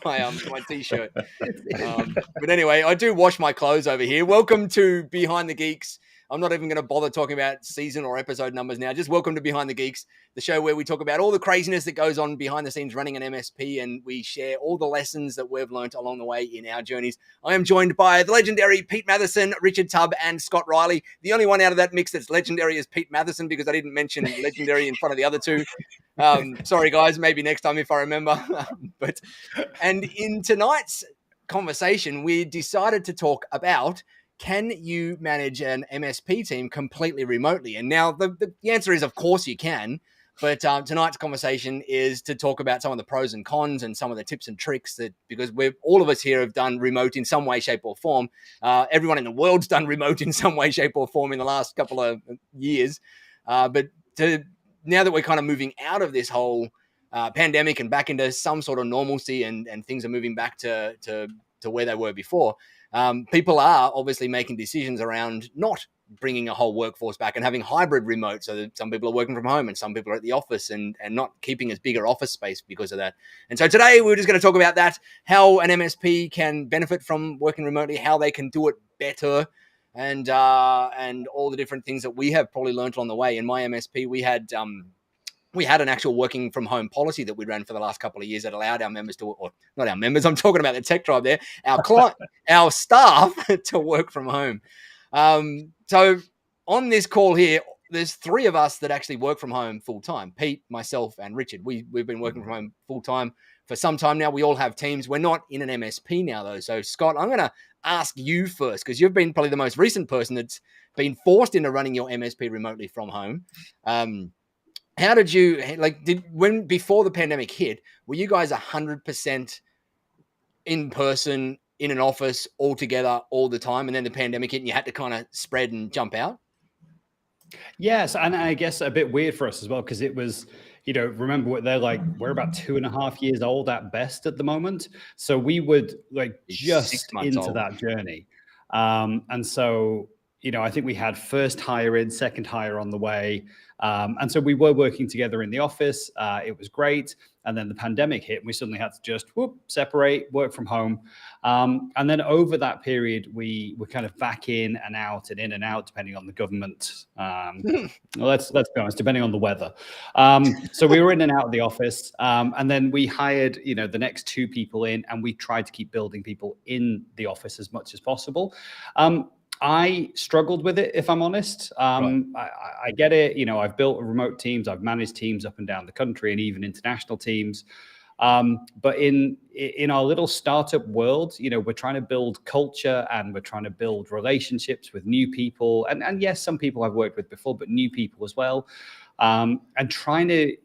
my t-shirt. But anyway, I do wash my clothes over here. Welcome to Behind the Geeks. I'm not even going to bother talking about season or episode numbers now. Just welcome to Behind the Geeks, the show where we talk about all the craziness that goes on behind the scenes running an MSP, and we share all the lessons that we've learned along the way in our journeys. I am joined by the legendary Pete Matheson, Richard Tubb, and Scott Riley. The only one out of that mix that's legendary is Pete Matheson, because I didn't mention legendary in front of the other two. Sorry, guys. Maybe next time if I remember. And in tonight's conversation, we decided to talk about, can you manage an MSP team completely remotely? And now the answer is, of course you can. But tonight's conversation is to talk about some of the pros and cons and some of the tips and tricks that, because all of us here have done remote in some way, shape or form. Everyone in the world's done remote in some way, shape or form in the last couple of years. But now that we're kind of moving out of this whole pandemic and back into some sort of normalcy, and things are moving back to where they were before, people are obviously making decisions around not bringing a whole workforce back and having hybrid remote, so that some people are working from home and some people are at the office, and not keeping as bigger office space because of that. And so today we're just going to talk about that, how an MSP can benefit from working remotely, how they can do it better, and all the different things that we have probably learned on the way. In my MSP, we had an actual working from home policy that we ran for the last couple of years that allowed our members to, or not our members, I'm talking about the tech tribe there, our staff to work from home. So on this call here, there's three of us that actually work from home full time: Pete, myself, and Richard. We've been working from home full time for some time now. We all have teams. We're not in an MSP now, though. So Scott, I'm going to ask you first, because you've been probably the most recent person that's been forced into running your MSP remotely from home. How did you, before the pandemic hit, were you guys 100% in person in an office all together all the time, and then the pandemic hit and you had to kind of spread and jump out? Yes, and I guess a bit weird for us as well, because it was, remember what they're like, we're about 2.5 years old at best at the moment. So we would just into that journey. And so, I think we had first hire in, second hire on the way. And so we were working together in the office. It was great. And then the pandemic hit and we suddenly had to just separate, work from home. And then over that period, we were kind of back in and out, depending on the government. Let's be honest, depending on the weather. So we were in and out of the office. And then we hired, the next two people in, and we tried to keep building people in the office as much as possible. I struggled with it, if I'm honest. Right. I get it. I've built remote teams. I've managed teams up and down the country and even international teams. But in our little startup world, we're trying to build culture and we're trying to build relationships with new people. And yes, some people I've worked with before, but new people as well. And trying to,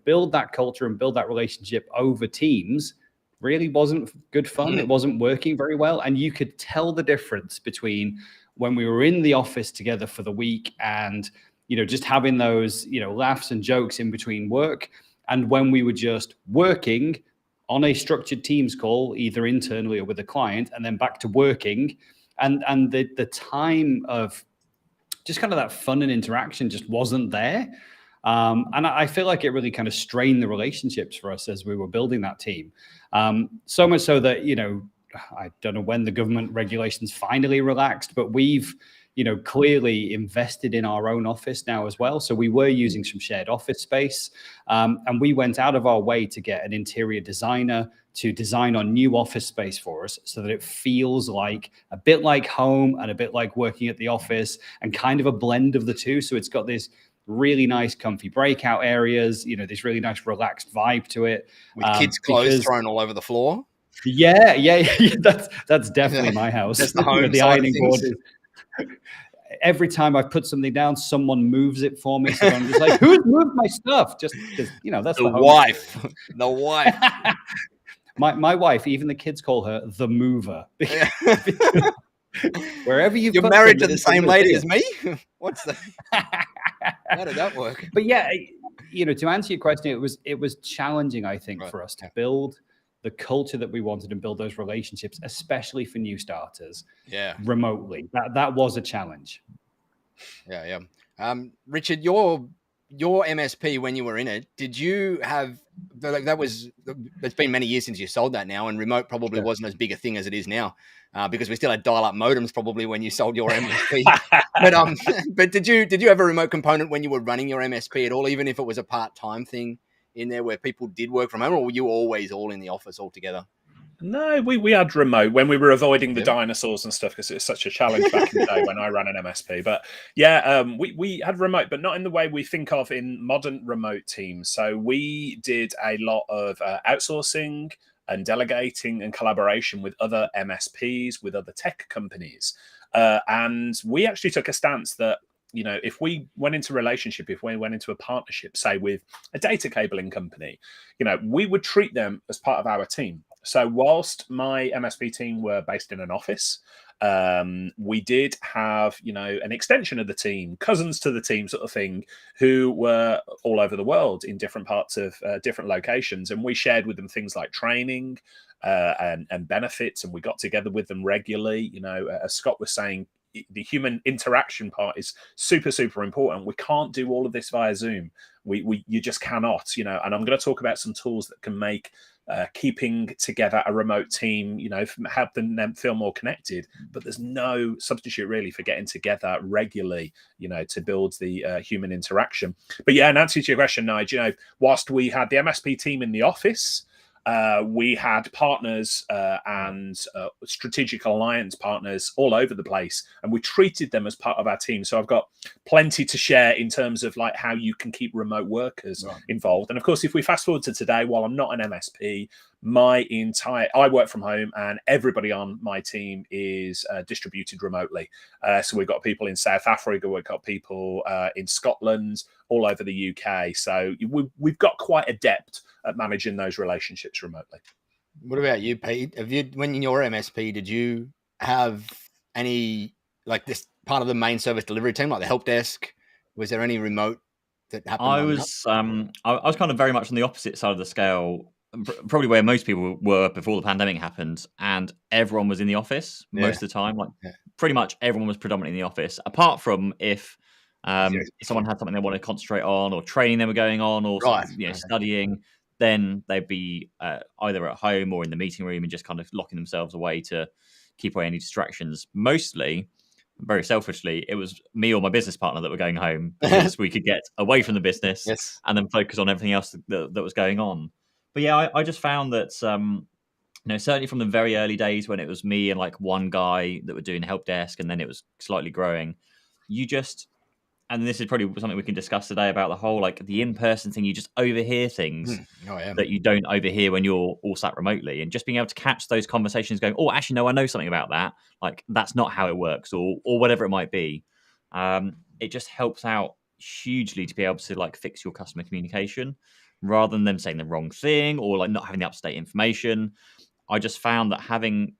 build that culture and build that relationship over Teams really wasn't good fun. It wasn't working very well. And you could tell the difference between when we were in the office together for the week and, just having those, laughs and jokes in between work, and when we were just working on a structured Teams call, either internally or with a client, and then back to working. And the time of just kind of that fun and interaction just wasn't there. And I feel like it really kind of strained the relationships for us as we were building that team. So much so that, I don't know when the government regulations finally relaxed, but we've, clearly invested in our own office now as well. So we were using some shared office space, and we went out of our way to get an interior designer to design on new office space for us so that it feels like a bit like home and a bit like working at the office, and kind of a blend of the two. So it's got this really nice, comfy breakout areas, this really nice, relaxed vibe to it. With kids' clothes thrown all over the floor. Yeah. That's definitely my house. That's the home the ironing board. Every time I put something down, someone moves it for me. So I'm just like, who's moved my stuff? Just because, that's the wife. The wife. My wife, even the kids call her the mover. Wherever you're married to the same lady as me. What's the? How did that work? But yeah, to answer your question, it was challenging, I think, for us to build the culture that we wanted and build those relationships, especially for new starters. Yeah, remotely. That was a challenge. Yeah. Richard, your MSP, when you were in it, did you have like that was, it's been many years since you sold that now, and remote probably wasn't as big a thing as it is now, because we still had dial-up modems probably when you sold your MSP. But did you have a remote component when you were running your MSP at all, even if it was a part-time thing in there where people did work from home, or were you always all in the office altogether? No, we had remote when we were avoiding the dinosaurs and stuff, because it was such a challenge back in the day when I ran an MSP. But yeah, we had remote, but not in the way we think of in modern remote teams. So we did a lot of outsourcing and delegating and collaboration with other MSPs, with other tech companies. And we actually took a stance that, you know, if we went into relationship, if we went into a partnership, say with a data cabling company, you know, we would treat them as part of our team. So whilst my MSP team were based in an office, we did have, you know, an extension of the team, cousins to the team sort of thing, who were all over the world in different parts of different locations. And we shared with them things like training and benefits, and we got together with them regularly. You know, as Scott was saying, the human interaction part is super, super important. We can't do all of this via Zoom. You just cannot, you know, and I'm going to talk about some tools that can make keeping together a remote team, you know, help them feel more connected. But there's no substitute really for getting together regularly, you know, to build the human interaction. But yeah, and answer to your question, Nigel, you know, whilst we had the MSP team in the office, we had partners and strategic alliance partners all over the place, and we treated them as part of our team. So I've got plenty to share in terms of like how you can keep remote workers involved. And of course, if we fast forward to today, while I'm not an MSP, I work from home, and everybody on my team is distributed remotely. So we've got people in South Africa, we've got people in Scotland, all over the UK. So we've got quite adept at managing those relationships remotely. What about you, Pete? When in your MSP, did you have any, like, this part of the main service delivery team, like the help desk? Was there any remote that happened? I was kind of very much on the opposite side of the scale, probably where most people were before the pandemic happened, and everyone was in the office most of the time. Like pretty much everyone was predominantly in the office, apart from if someone had something they wanted to concentrate on, or training they were going on, or studying. Then they'd be either at home or in the meeting room and just kind of locking themselves away to keep away any distractions. Mostly, very selfishly, it was me or my business partner that were going home because we could get away from the business and then focus on everything else that was going on. But yeah, I just found that, certainly from the very early days when it was me and like one guy that were doing help desk, and then it was slightly growing, and this is probably something we can discuss today about the whole, like, the in-person thing. You just overhear things that you don't overhear when you're all sat remotely. And just being able to catch those conversations going, oh, actually, no, I know something about that. Like, that's not how it works, or whatever it might be. It just helps out hugely to be able to, like, fix your customer communication rather than them saying the wrong thing or, like, not having the up-to-date information. I just found that having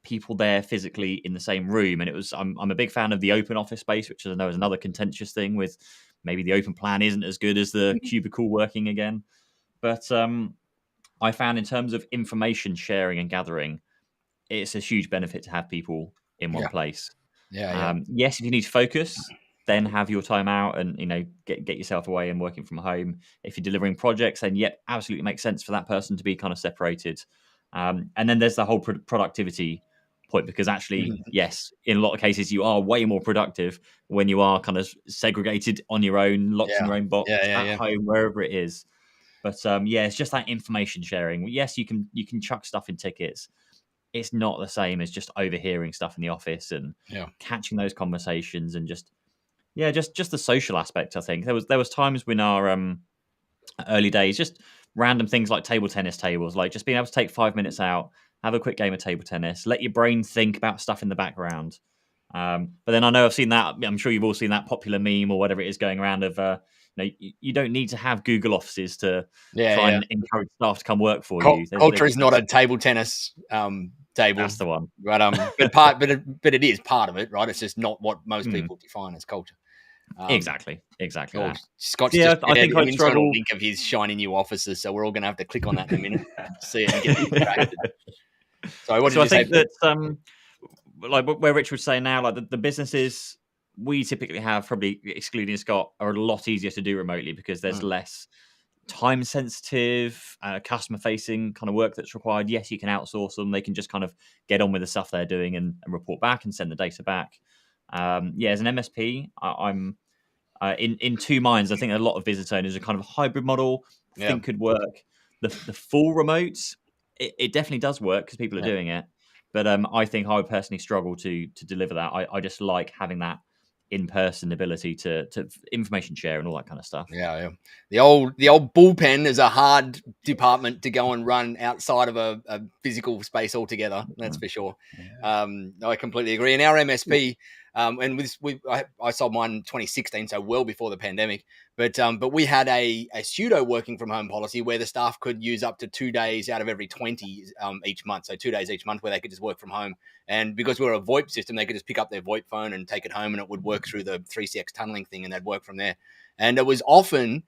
people there physically in the same room, and I'm a big fan of the open office space, which I know is another contentious thing with maybe the open plan isn't as good as the cubicle working again. But I found in terms of information sharing and gathering, it's a huge benefit to have people in one place. Yes, if you need to focus, then have your time out and, you know, get yourself away and working from home. If you're delivering projects, then absolutely makes sense for that person to be kind of separated. And then there's the whole productivity point, because actually, yes, in a lot of cases, you are way more productive when you are kind of segregated on your own, locked in your own box at home, wherever it is. But it's just that information sharing. Yes, you can chuck stuff in tickets. It's not the same as just overhearing stuff in the office and catching those conversations and just the social aspect. I think there was times when our early days, just random things like table tennis tables, like just being able to take 5 minutes out, have a quick game of table tennis, let your brain think about stuff in the background. But then I know I've seen that, I'm sure you've all seen that popular meme or whatever it is going around of, you don't need to have Google offices to try and encourage staff to come work for you. Culture is not a table tennis table. That's the one. But it is part of it, right? It's just not what most people define as culture. Exactly. Scott's just I think an internal link of his shiny new offices, so we're all going to have to click on that in a minute to see it and get distracted. So I think that like where Rich was saying now, like the businesses we typically have, probably excluding Scott, are a lot easier to do remotely because there's less time sensitive, customer facing kind of work that's required, yes, you can outsource them. They can just kind of get on with the stuff they're doing and report back and send the data back. As an MSP, I'm in two minds. I think a lot of business owners are kind of a hybrid model, think could work. The full remote, it definitely does work because people are doing it. But I think I would personally struggle to deliver that. I just like having that in-person ability to information share and all that kind of stuff. Yeah. The old bullpen is a hard department to go and run outside of a physical space altogether. That's for sure. Yeah. I completely agree. In our MSP, and I sold mine in 2016, so well before the pandemic. But we had a pseudo working from home policy where the staff could use up to 2 days out of every 20 each month. So 2 days each month where they could just work from home. And because we were a VoIP system, they could just pick up their VoIP phone and take it home, and it would work through the 3CX tunneling thing, and they'd work from there. And it was often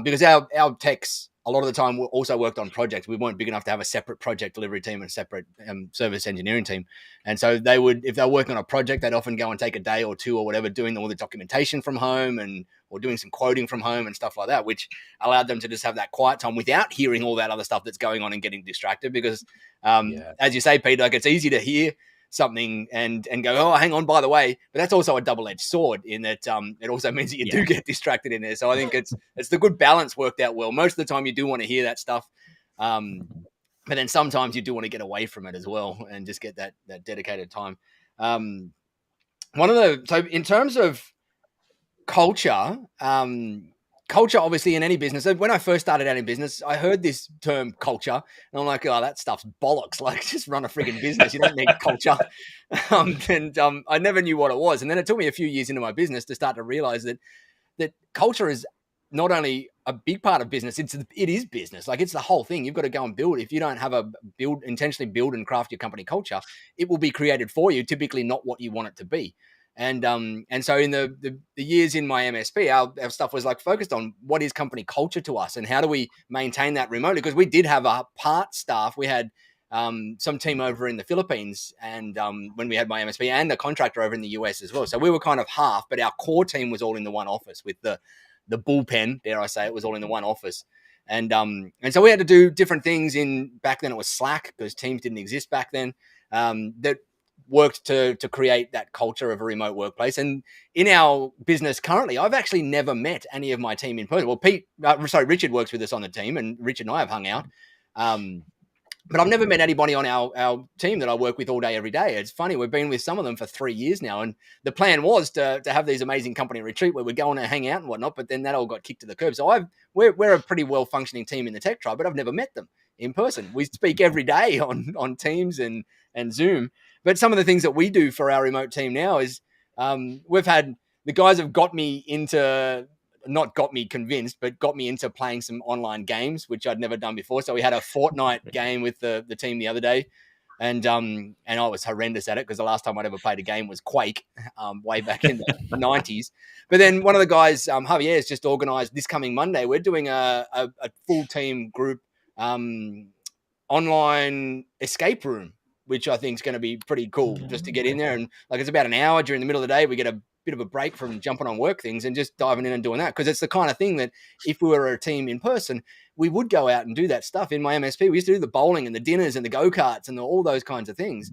because our techs a lot of the time also worked on projects. We weren't big enough to have a separate project delivery team and a separate service engineering team. And so they would, if they were working on a project, they'd often go and take a day or two or whatever, doing all the documentation from home or doing some quoting from home and stuff like that, which allowed them to just have that quiet time without hearing all that other stuff that's going on and getting distracted. Because as you say, Pete, like it's easy to hear something and go, oh, hang on, by the way, but that's also a double-edged sword in that it also means that you do get distracted in there. So I think it's the good balance worked out well. Most of the time you do want to hear that stuff, but then sometimes you do want to get away from it as well and just get that dedicated time. So in terms of culture, culture, obviously, in any business. When I first started out in business, I heard this term culture, and I'm like, oh, that stuff's bollocks. Like, just run a frigging business. You don't need culture. I never knew what it was. And then it took me a few years into my business to start to realize that culture is not only a big part of business, it is business. Like, it's the whole thing. You've got to go and build. If you don't have intentionally build and craft your company culture, it will be created for you, typically not what you want it to be. And so in the years in my MSP, our stuff was like focused on what is company culture to us and how do we maintain that remotely? Because we did have a part staff. We had some team over in the Philippines and when we had my MSP and a contractor over in the US as well. So we were kind of half, but our core team was all in the one office with the bullpen, dare I say, it was all in the one office. And so we had to do different things back then it was Slack because Teams didn't exist back then. That worked to create that culture of a remote workplace. And in our business currently, I've actually never met any of my team in person. Well, Richard works with us on the team, and Richard and I have hung out. But I've never met anybody on our team that I work with all day, every day. It's funny. We've been with some of them for 3 years now. And the plan was to have these amazing company retreat where we're going to hang out and whatnot, but then that all got kicked to the curb. So we're a pretty well functioning team in the tech tribe, but I've never met them in person. We speak every day on Teams and Zoom. But some of the things that we do for our remote team now is we've had the guys have got me into, not got me convinced, but got me into playing some online games, which I'd never done before. So we had a Fortnite game with the team the other day. And I was horrendous at it because the last time I'd ever played a game was Quake way back in the 90s. But then one of the guys, Javier, has just organized this coming Monday. We're doing a full team group online escape room, which I think is going to be pretty cool just to get in there. And like, it's about an hour during the middle of the day. We get a bit of a break from jumping on work things and just diving in and doing that. Because it's the kind of thing that if we were a team in person, we would go out and do that stuff. In my MSP, we used to do the bowling and the dinners and the go-karts and all those kinds of things.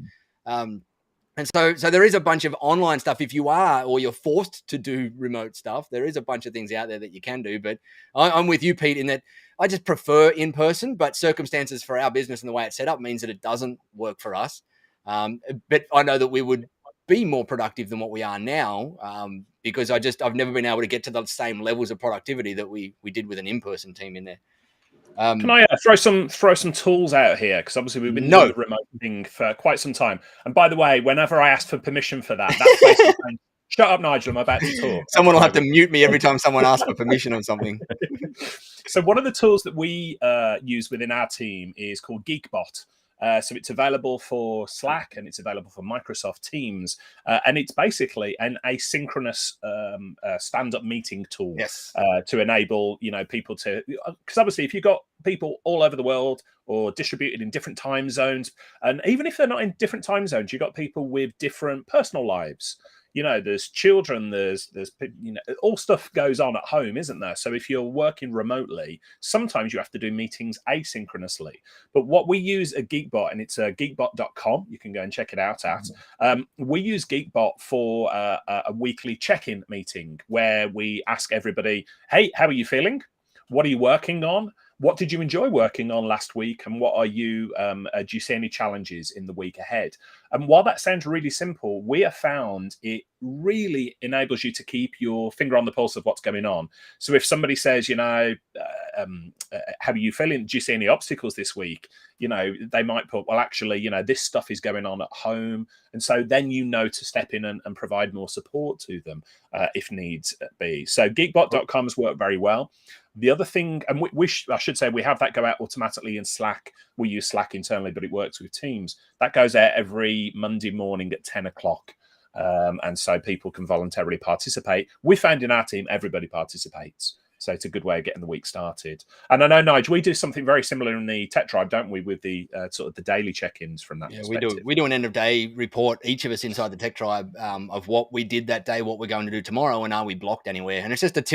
And so there is a bunch of online stuff. If you are, or you're forced to do remote stuff, there is a bunch of things out there that you can do. But I'm with you, Pete, in that I just prefer in person, but circumstances for our business and the way it's set up means that it doesn't work for us. But I know that we would be more productive than what we are now because I've never been able to get to the same levels of productivity that we did with an in-person team in there. Can I throw some tools out here? Because obviously we've been doing the remote thing for quite some time. And by the way, whenever I asked for permission for that's basically saying, shut up, Nigel, I'm about to talk. Someone will have to mute me every time someone asks for permission on something. So one of the tools that we use within our team is called Geekbot. So it's available for Slack and it's available for Microsoft Teams. And it's basically an asynchronous stand-up meeting tool to enable, people to, because obviously if you've got people all over the world or distributed in different time zones, and even if they're not in different time zones, you've got people with different personal lives. you know, there's children, there's you know, all stuff goes on at home, isn't there? So if you're working remotely, sometimes you have to do meetings asynchronously. But what we use at Geekbot, and it's geekbot.com, you can go and check it out at. We use Geekbot for a weekly check-in meeting where we ask everybody, hey, how are you feeling? What are you working on? What did you enjoy working on last week? And what are you, do you see any challenges in the week ahead? And while that sounds really simple, we have found it really enables you to keep your finger on the pulse of what's going on. So if somebody says, you know, how are you feeling? Do you see any obstacles this week? You know, they might put, well, actually, you know, this stuff is going on at home. And so then you know to step in and provide more support to them if needs be. So geekbot.com has worked very well. The other thing, and I should say, we have that go out automatically in Slack. We use Slack internally, but it works with Teams. That goes out every Monday morning at 10 o'clock. And so people can voluntarily participate. We found in our team, everybody participates. So it's a good way of getting the week started. And I know, Nigel, we do something very similar in the Tech Tribe, don't we, with the sort of the daily check-ins from that perspective. We do an end-of-day report, each of us inside the Tech Tribe, of what we did that day, what we're going to do tomorrow, and are we blocked anywhere. And it's just that's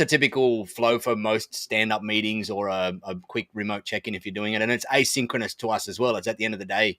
a typical flow for most stand-up meetings or a quick remote check-in if you're doing it. And it's asynchronous to us as well. It's at the end of the day.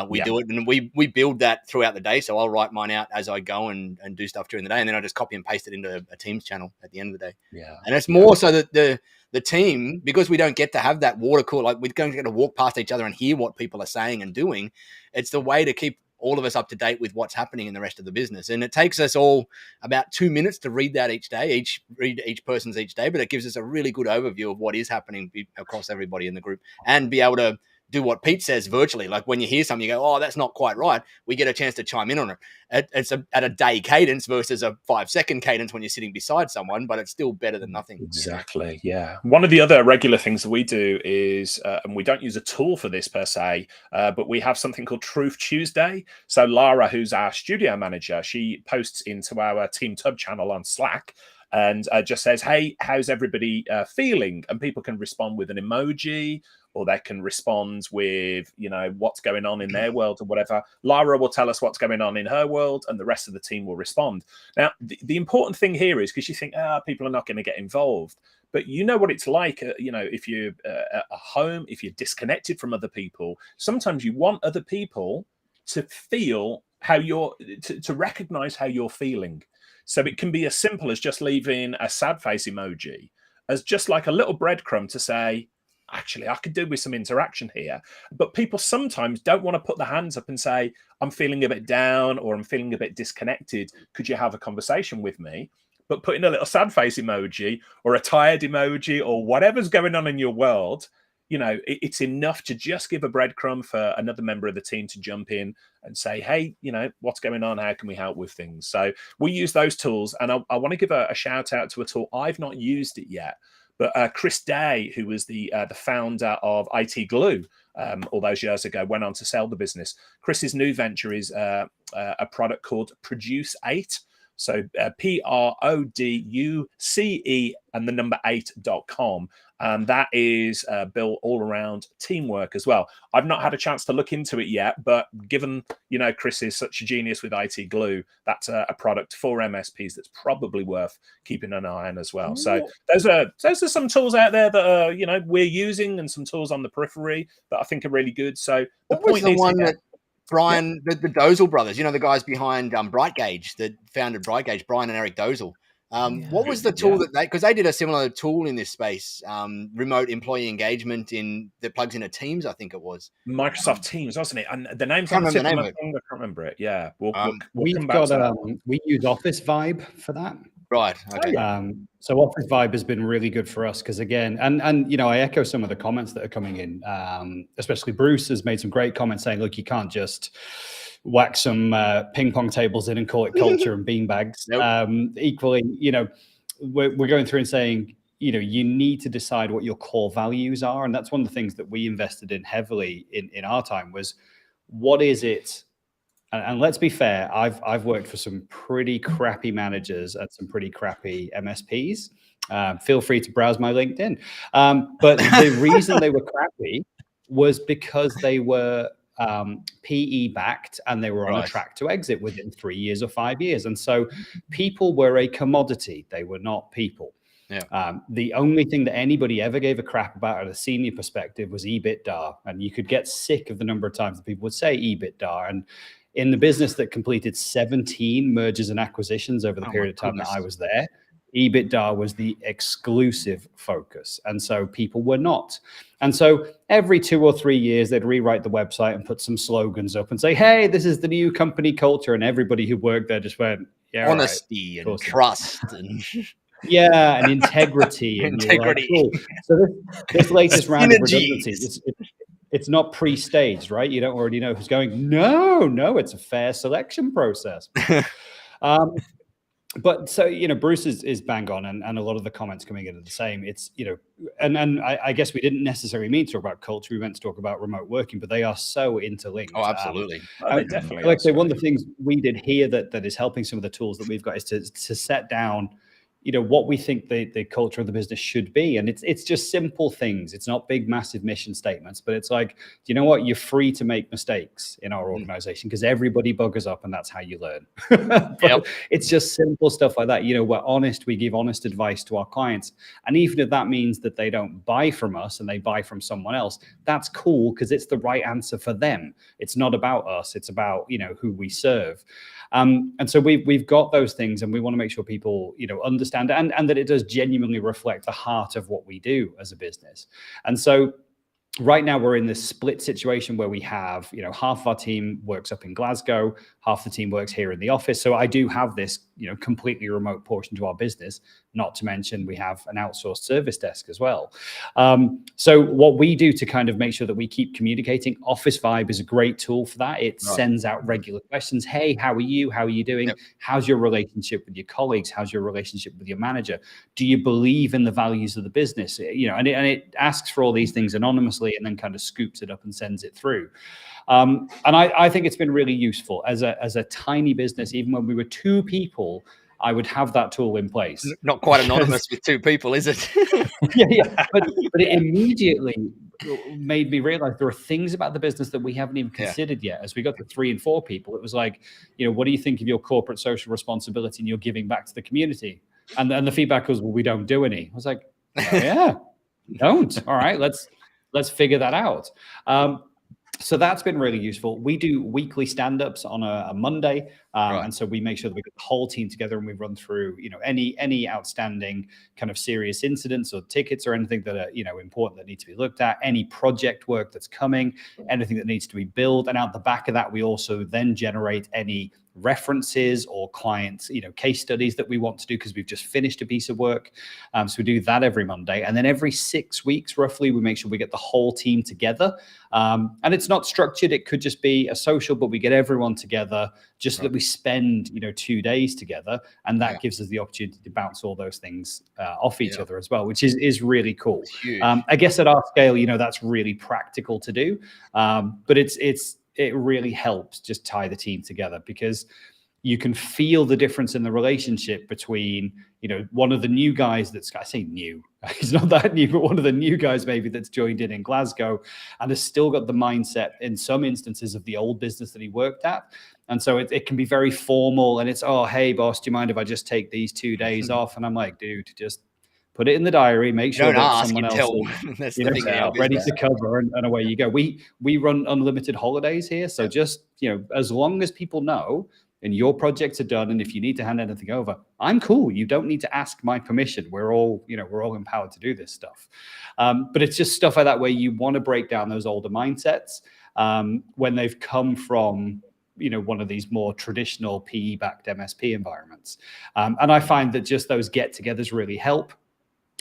We do it, and we build that throughout the day. So I'll write mine out as I go and do stuff during the day, and then I just copy and paste it into a Teams channel at the end of the day. Yeah, and it's more so that the team, because we don't get to have that water cooler, like we're going to get to walk past each other and hear what people are saying and doing. It's the way to keep all of us up to date with what's happening in the rest of the business. And it takes us all about 2 minutes to read that each day, read each person's each day, but it gives us a really good overview of what is happening across everybody in the group and be able to do what Pete says virtually. Like when you hear something, you go, oh, that's not quite right. We get a chance to chime in on it. It's at a day cadence versus a 5-second cadence when you're sitting beside someone, but it's still better than nothing. Exactly. Yeah. One of the other regular things that we do is, and we don't use a tool for this per se, but we have something called Truth Tuesday. So Lara, who's our studio manager, she posts into our Team Tub channel on Slack and just says, hey, how's everybody feeling? And people can respond with an emoji, or they can respond with, you know, what's going on in their world or whatever. Lara will tell us what's going on in her world, and the rest of the team will respond. Now, the important thing here is, because you think, people are not going to get involved. But you know what it's like, you know, if you're at home, if you're disconnected from other people, sometimes you want other people to feel how you're, to recognize how you're feeling. So it can be as simple as just leaving a sad face emoji, as just like a little breadcrumb to say, actually, I could do with some interaction here. But people sometimes don't want to put their hands up and say, I'm feeling a bit down or I'm feeling a bit disconnected. Could you have a conversation with me? But putting a little sad face emoji or a tired emoji or whatever's going on in your world, you know, it's enough to just give a breadcrumb for another member of the team to jump in and say, hey, you know, what's going on? How can we help with things? So we use those tools. And I want to give a shout out to a tool. I've not used it yet. But Chris Day, who was the founder of IT Glue all those years ago, went on to sell the business. Chris's new venture is a product called Produce 8. So PRODUCE and the number 8.com. And that is built all around teamwork as well. I've not had a chance to look into it yet, but given, you know, Chris is such a genius with IT Glue, that's a product for MSPs that's probably worth keeping an eye on as well. So those are some tools out there that, you know, we're using, and some tools on the periphery that I think are really good. So the point is that Brian, the Dozel brothers, you know, the guys behind BrightGauge, that founded BrightGauge, Brian and Eric Dozel. What was the tool that because they did a similar tool in this space, remote employee engagement that plugs into Teams, I think it was. Microsoft Teams, wasn't it? And the name's I can't remember I can't remember it. Yeah. We'll we use Office Vibe for that. Right. Okay. So Office Vibe has been really good for us because, again, and you know, I echo some of the comments that are coming in. Especially Bruce has made some great comments saying, look, you can't just whack some ping pong tables in and call it culture and beanbags. Nope. Equally, you know, we're going through and saying, you know, you need to decide what your core values are. And that's one of the things that we invested in heavily in our time was, what is it? And let's be fair, I've worked for some pretty crappy managers at some pretty crappy MSPs. Feel free to browse my LinkedIn. But the reason they were crappy was because they were PE backed, and they were on a track to exit within 3 years or 5 years. And so people were a commodity. They were not people. Yeah. The only thing that anybody ever gave a crap about at a senior perspective was EBITDA. And you could get sick of the number of times that people would say EBITDA. And in the business that completed 17 mergers and acquisitions over the period of time that I was there, EBITDA was the exclusive focus. And so people were not. And so every 2 or 3 years, they'd rewrite the website and put some slogans up and say, hey, this is the new company culture. And everybody who worked there just went, yeah, honesty and trust and yeah, and integrity. And integrity. Like, cool. So this latest round of redundancies, it's not pre-staged, right? You don't already know who's going. No, it's a fair selection process. But so, Bruce is bang on, and a lot of the comments coming in are the same. It's, and I guess we didn't necessarily mean to talk about culture. We meant to talk about remote working, but they are so interlinked. Oh, absolutely. They definitely like I say, one of the things we did here that is helping some of the tools that we've got is to set down what we think the culture of the business should be. And it's just simple things. It's not big, massive mission statements, but it's like, you know what? You're free to make mistakes in our organization because everybody buggers up and that's how you learn. But it's just simple stuff like that. We're honest. We give honest advice to our clients. And even if that means that they don't buy from us and they buy from someone else, that's cool because it's the right answer for them. It's not about us. It's about, who we serve. And so we've got those things, and we want to make sure people, understand and that it does genuinely reflect the heart of what we do as a business. And so right now we're in this split situation where we have, half of our team works up in Glasgow, half the team works here in the office. So I do have this, completely remote portion to our business, not to mention we have an outsourced service desk as well. So what we do to kind of make sure that we keep communicating, Office Vibe is a great tool for that. It sends out regular questions. Hey, how are you? How are you doing? Yep. How's your relationship with your colleagues? How's your relationship with your manager? Do you believe in the values of the business? And it asks for all these things anonymously and then kind of scoops it up and sends it through. And I think it's been really useful as a tiny business. Even when we were 2 people, I would have that tool in place. Not quite anonymous with 2 people, is it? yeah. But it immediately made me realize there are things about the business that we haven't even considered yet. As we got to 3 and 4 people, it was like, what do you think of your corporate social responsibility and your giving back to the community? And the feedback was, well, we don't do any. I was like, oh, yeah, don't. All right, let's figure that out. So that's been really useful. We do weekly stand-ups on a Monday. And so we make sure that we get the whole team together and we run through, any outstanding kind of serious incidents or tickets or anything that are, important that need to be looked at, any project work that's coming, anything that needs to be built. And out the back of that, we also then generate any references or clients, case studies that we want to do because we've just finished a piece of work. So we do that every Monday. And then every 6 weeks, roughly, we make sure we get the whole team together. And it's not structured. It could just be a social, but we get everyone together just so that we spend, 2 days together. And that gives us the opportunity to bounce all those things off each other as well, which is really cool. I guess at our scale, that's really practical to do. But it really helps just tie the team together because you can feel the difference in the relationship between, one of the new guys I say new, he's not that new, but one of the new guys maybe that's joined in Glasgow and has still got the mindset in some instances of the old business that he worked at. And so it can be very formal and it's, oh, hey, boss, do you mind if I just take these 2 days off? And I'm like, dude, just put it in the diary, make sure that someone else is ready to cover and away you go. We run unlimited holidays here. So just, as long as people know and your projects are done, and if you need to hand anything over, I'm cool. You don't need to ask my permission. We're all empowered to do this stuff. But it's just stuff like that where you want to break down those older mindsets when they've come from, one of these more traditional PE-backed MSP environments. And I find that just those get-togethers really help.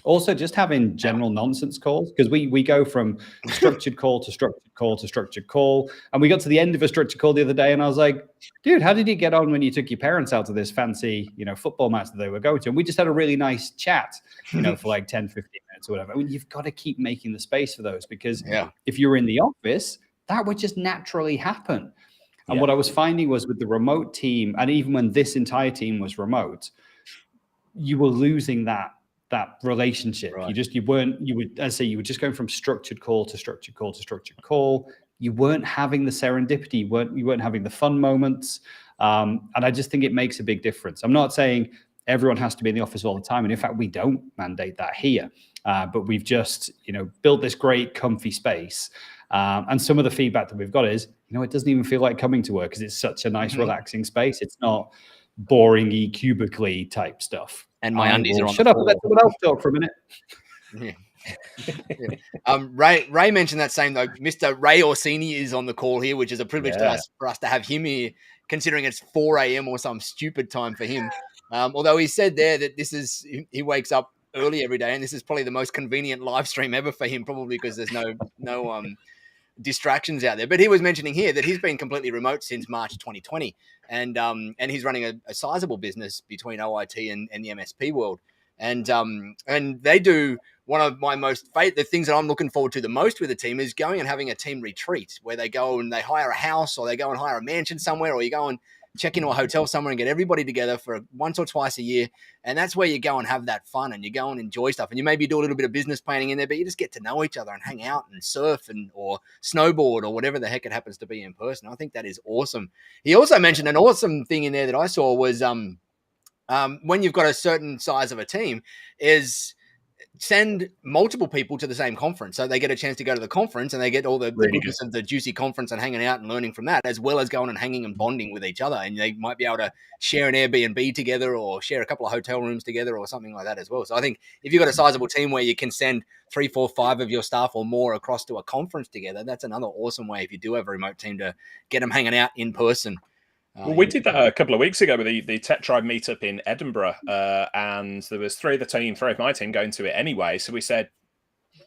Also, just having general nonsense calls, because we go from structured call to structured call to structured call. And we got to the end of a structured call the other day, and I was like, dude, how did you get on when you took your parents out to this fancy, football match that they were going to? And we just had a really nice chat, for like 10, 15 minutes or whatever. I mean, you've got to keep making the space for those because if you're in the office, that would just naturally happen. And what I was finding was with the remote team, and even when this entire team was remote, you were losing that relationship. Right. You were just going from structured call to structured call to structured call. you weren't having the serendipity, you weren't having the fun moments. And I just think it makes a big difference. I'm not saying everyone has to be in the office all the time. And in fact, we don't mandate that here. But we've just, built this great comfy space. And some of the feedback that we've got is, it doesn't even feel like coming to work because it's such a nice, relaxing space. It's not boring-y, cubically type stuff. And my undies are on. Shut up and let someone else talk for a minute. Yeah. Ray mentioned that same though. Mr. Ray Orsini is on the call here, which is a privilege for us to have him here, considering it's 4 a.m. or some stupid time for him. Although he said there that he wakes up early every day, and this is probably the most convenient live stream ever for him, probably because there's no distractions out there. But he was mentioning here that he's been completely remote since March 2020, and he's running a sizable business between OIT and the MSP world, and they do. One of my the things that I'm looking forward to the most with the team is going and having a team retreat where they go and they hire a house, or they go and hire a mansion somewhere, or you go and check into a hotel somewhere and get everybody together for once or twice a year. And that's where you go and have that fun and you go and enjoy stuff. And you maybe do a little bit of business planning in there, but you just get to know each other and hang out and surf or snowboard or whatever the heck it happens to be in person. I think that is awesome. He also mentioned an awesome thing in there that I saw was when you've got a certain size of a team is send multiple people to the same conference. So they get a chance to go to the conference and they get all the goodness of the juicy conference and hanging out and learning from that, as well as going and hanging and bonding with each other. And they might be able to share an Airbnb together or share a couple of hotel rooms together or something like that as well. So I think if you've got a sizable team where you can send 3, 4, 5 of your staff or more across to a conference together, that's another awesome way if you do have a remote team to get them hanging out in person. Well, we did that a couple of weeks ago with the Tech Tribe meetup in Edinburgh, and there was 3 of my team going to it anyway. So we said,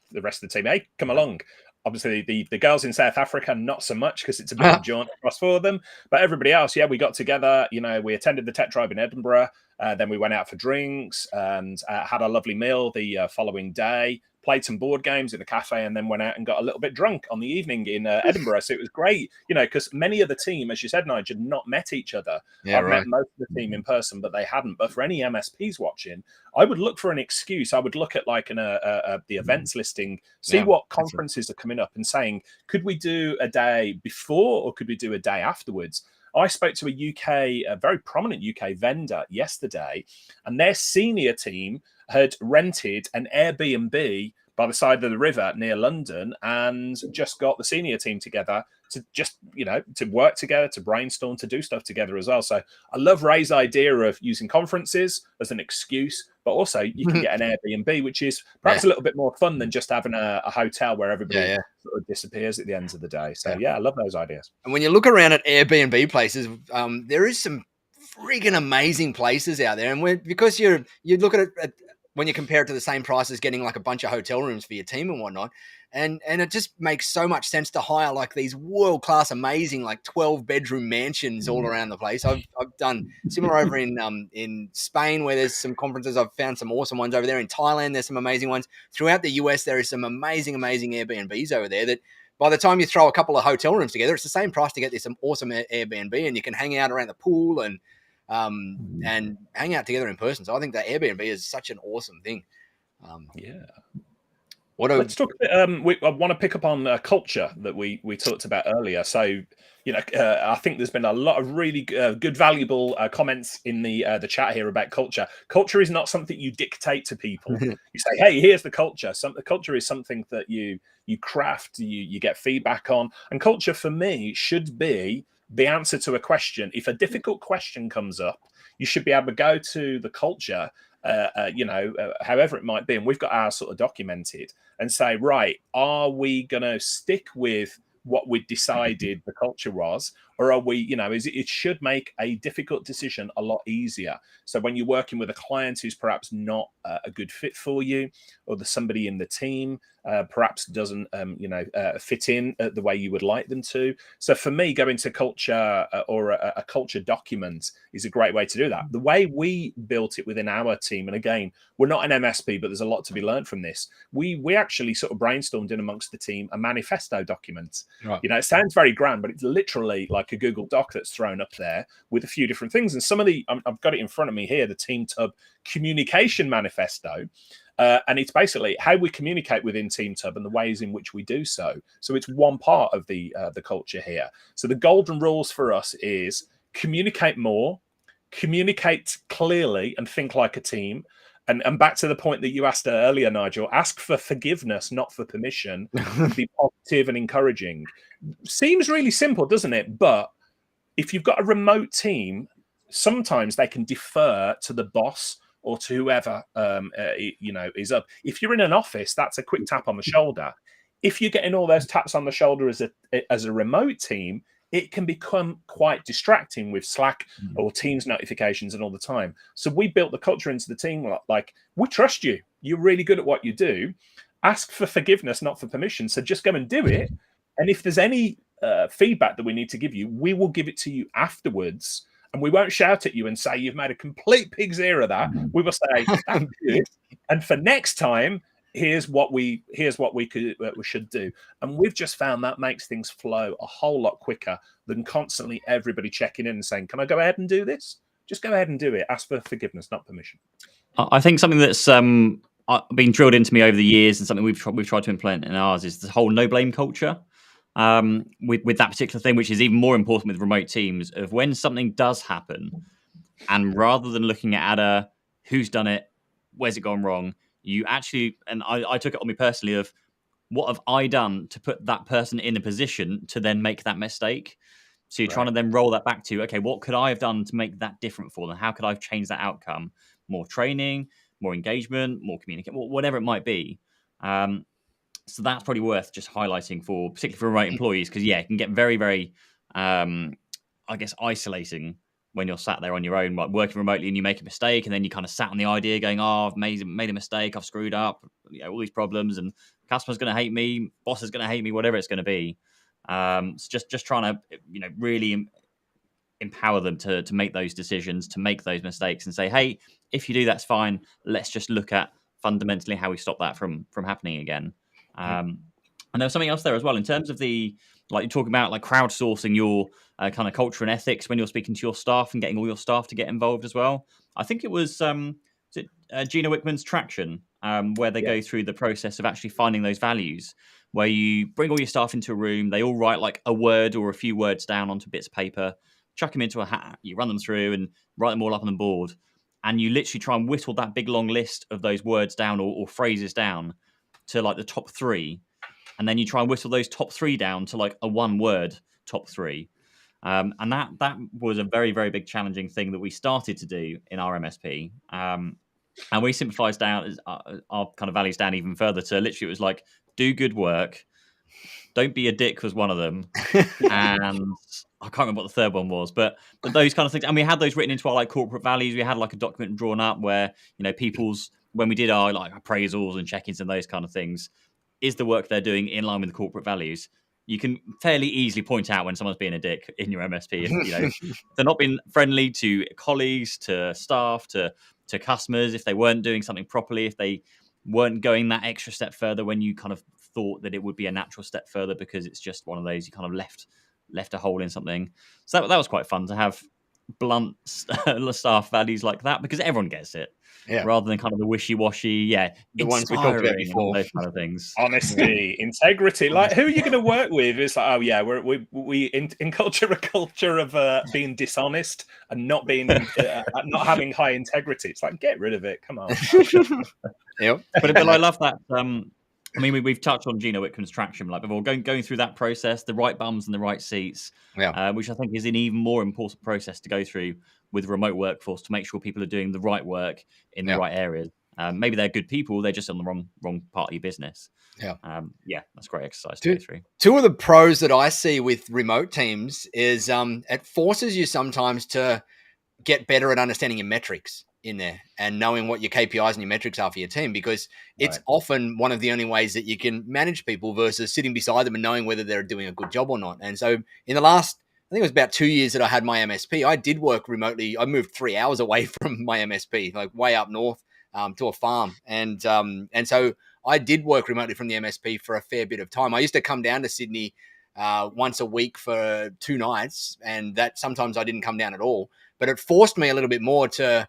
the rest of the team, hey, come along. Obviously, the girls in South Africa, not so much because it's a bit of a jaunt across for them. But everybody else, we got together. We attended the Tech Tribe in Edinburgh. Then we went out for drinks and had a lovely meal the following day. Played some board games in a cafe, and then went out and got a little bit drunk on the evening in Edinburgh. So it was great, because many of the team, as you said, Nigel, had not met each other. I've met most of the team in person, but they hadn't. But for any MSPs watching, I would look for an excuse. I would look at the events listing, see what conferences are coming up, and saying, could we do a day before or could we do a day afterwards? I spoke to a very prominent UK vendor yesterday, and their senior team had rented an Airbnb by the side of the river near London and just got the senior team together to just, to work together, to brainstorm, to do stuff together as well. So I love Ray's idea of using conferences as an excuse, but also you can get an Airbnb, which is perhaps a little bit more fun than just having a hotel where everybody sort of disappears at the end of the day. So I love those ideas. And when you look around at Airbnb places, there is some freaking amazing places out there. And because you look at it when you compare it to the same price as getting like a bunch of hotel rooms for your team and whatnot. And it just makes so much sense to hire like these world-class, amazing, like 12-bedroom mansions all around the place. I've done similar over in Spain where there's some conferences. I've found some awesome ones over there. In Thailand, there's some amazing ones. Throughout the US, there is some amazing, amazing Airbnbs over there that by the time you throw a couple of hotel rooms together, it's the same price to get this awesome Airbnb, and you can hang out around the pool and hang out together in person. So I think that Airbnb is such an awesome thing. Let's talk a bit, I want to pick up on culture that we talked about earlier. So, I think there's been a lot of really good, valuable comments in the chat here about culture. Culture is not something you dictate to people. You say, hey, here's the culture. The culture is something that you craft, you get feedback on. And culture for me should be the answer to a question. If a difficult question comes up, you should be able to go to the culture, however it might be, and we've got ours sort of documented, and say, right, are we going to stick with what we decided the culture was, or are we, it should make a difficult decision a lot easier. So when you're working with a client who's perhaps not a good fit for you, or there's somebody in the team perhaps doesn't, fit in the way you would like them to. So for me, going to culture or a culture document is a great way to do that. The way we built it within our team, and again, we're not an MSP, but there's a lot to be learned from this. We actually sort of brainstormed in amongst the team a manifesto document. Right. It sounds very grand, but it's literally like a Google Doc that's thrown up there with a few different things. And some of I've got it in front of me here, the Team Tub Communication Manifesto. And it's basically how we communicate within TeamTub and the ways in which we do so. So it's one part of the culture here. So the golden rules for us is communicate more, communicate clearly, and think like a team. And back to the point that you asked earlier, Nigel, ask for forgiveness, not for permission. Be positive and encouraging. Seems really simple, doesn't it? But if you've got a remote team, sometimes they can defer to the boss or to whoever is up. If you're in an office, that's a quick tap on the shoulder. If you're getting all those taps on the shoulder as a remote team, it can become quite distracting with Slack or Teams notifications and all the time. So we built the culture into the team like, we trust you. You're really good at what you do. Ask for forgiveness, not for permission. So just go and do it. And if there's any feedback that we need to give you, we will give it to you afterwards. And we won't shout at you and say, you've made a complete pig's ear of that. We will say, that's good. And for next time, here's what we should do. And we've just found that makes things flow a whole lot quicker than constantly everybody checking in and saying, can I go ahead and do this? Just go ahead and do it. Ask for forgiveness, not permission. I think something that's been drilled into me over the years and something we've tried to implement in ours is the whole no blame culture. With that particular thing, which is even more important with remote teams, of when something does happen, and rather than looking at who's done it, where's it gone wrong, you actually, and I took it on me personally, of what have I done to put that person in a position to then make that mistake. So you're trying to then roll that back to, okay, what could I have done to make that different for them? How could I have changed that outcome? More training, more engagement, more communication, whatever it might be. So that's probably worth just highlighting particularly for remote employees, because it can get very, very, isolating when you're sat there on your own, like working remotely, and you make a mistake, and then you kind of sat on the idea going, I've made a mistake, I've screwed up, all these problems, and customer's going to hate me, boss is going to hate me, whatever it's going to be. So just trying to, really empower them to make those decisions, to make those mistakes, and say, hey, if you do, that's fine. Let's just look at fundamentally how we stop that from happening again. And there was something else there as well in terms of you're talking about like crowdsourcing your kind of culture and ethics when you're speaking to your staff and getting all your staff to get involved as well. I think it was Gino Wickman's Traction, where they go through the process of actually finding those values, where you bring all your staff into a room, they all write like a word or a few words down onto bits of paper, chuck them into a hat, you run them through and write them all up on the board. And you literally try and whittle that big long list of those words down or phrases down to like the top 3. And then you try and whistle those top 3 down to like a 1-word top 3. And that was a very, very big challenging thing that we started to do in our MSP. And we simplified down our kind of values down even further to literally, it was like, do good work. Don't be a dick was one of them. And I can't remember what the third one was, but those kind of things. And we had those written into our like corporate values. We had like a document drawn up where, when we did our like appraisals and check-ins and those kind of things, is the work they're doing in line with the corporate values? You can fairly easily point out when someone's being a dick in your MSP. If they're not being friendly to colleagues, to staff, to customers, if they weren't doing something properly, if they weren't going that extra step further when you kind of thought that it would be a natural step further, because it's just one of those, you kind of left a hole in something. So that was quite fun to have blunt staff values like that, because everyone gets it. Rather than kind of the wishy-washy, the ones we talked about before, those kind of things. Honesty, integrity. Like, who are you going to work with? It's like, we in culture of being dishonest and not being not having high integrity. It's like, get rid of it. Come on. But I love that. We've touched on Gino Wickman's Traction like before, going through that process, the right bums and the right seats, which I think is an even more important process to go through with remote workforce, to make sure people are doing the right work in the right areas. Maybe they're good people, they're just on the wrong part of your business. That's great exercise to go through. Two of the pros that I see with remote teams is it forces you sometimes to get better at understanding your metrics in there and knowing what your KPIs and your metrics are for your team, because it's often one of the only ways that you can manage people versus sitting beside them and knowing whether they're doing a good job or not. And so in the last, I think it was about 2 years that I had my MSP, I did work remotely. I moved 3 hours away from my MSP, like way up north to a farm. And so I did work remotely from the MSP for a fair bit of time. I used to come down to Sydney once a week for 2 nights, and that sometimes I didn't come down at all. But it forced me a little bit more to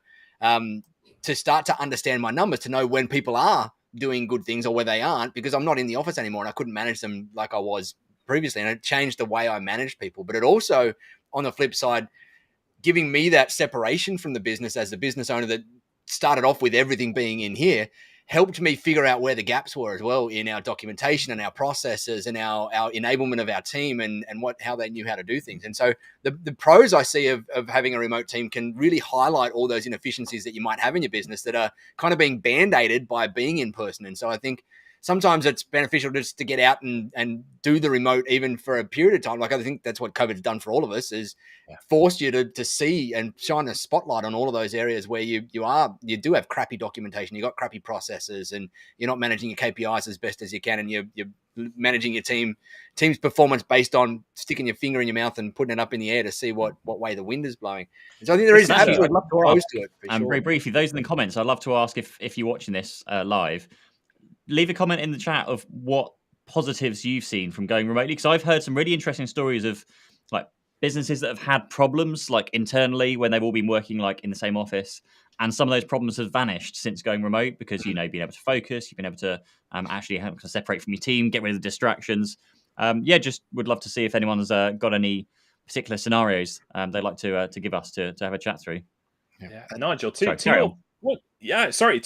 to start to understand my numbers, to know when people are doing good things or where they aren't, because I'm not in the office anymore and I couldn't manage them like I was previously. And it changed the way I managed people. But it also, on the flip side, giving me that separation from the business as the business owner that started off with everything being in here, helped me figure out where the gaps were as well in our documentation and our processes and our enablement of our team and how they knew how to do things. And so the pros I see of having a remote team can really highlight all those inefficiencies that you might have in your business that are kind of being band-aided by being in person. And so I think sometimes it's beneficial just to get out and do the remote even for a period of time. Like I think that's what COVID's done for all of us, is forced you to see and shine a spotlight on all of those areas where you do have crappy documentation, you got crappy processes, and you're not managing your KPIs as best as you can, and you're managing your team's performance based on sticking your finger in your mouth and putting it up in the air to see what way the wind is blowing. And so I think there is absolutely pros to it. And very briefly, those in the comments, I'd love to ask if you're watching this live, leave a comment in the chat of what positives you've seen from going remotely, because I've heard some really interesting stories of like businesses that have had problems like internally when they've all been working like in the same office, and some of those problems have vanished since going remote because being able to focus, you've been able to actually help to separate from your team, get rid of the distractions. Just would love to see if anyone's got any particular scenarios they'd like to give us to have a chat through. Nigel, to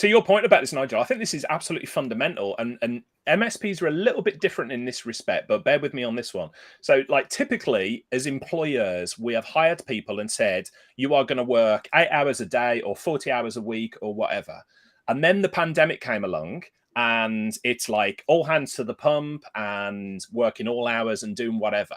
your point about this, Nigel, I think this is absolutely fundamental, and MSPs are a little bit different in this respect, but bear with me on this one. So like typically as employers, we have hired people and said, you are going to work 8 hours a day or 40 hours a week or whatever. And then the pandemic came along and it's like all hands to the pump and working all hours and doing whatever.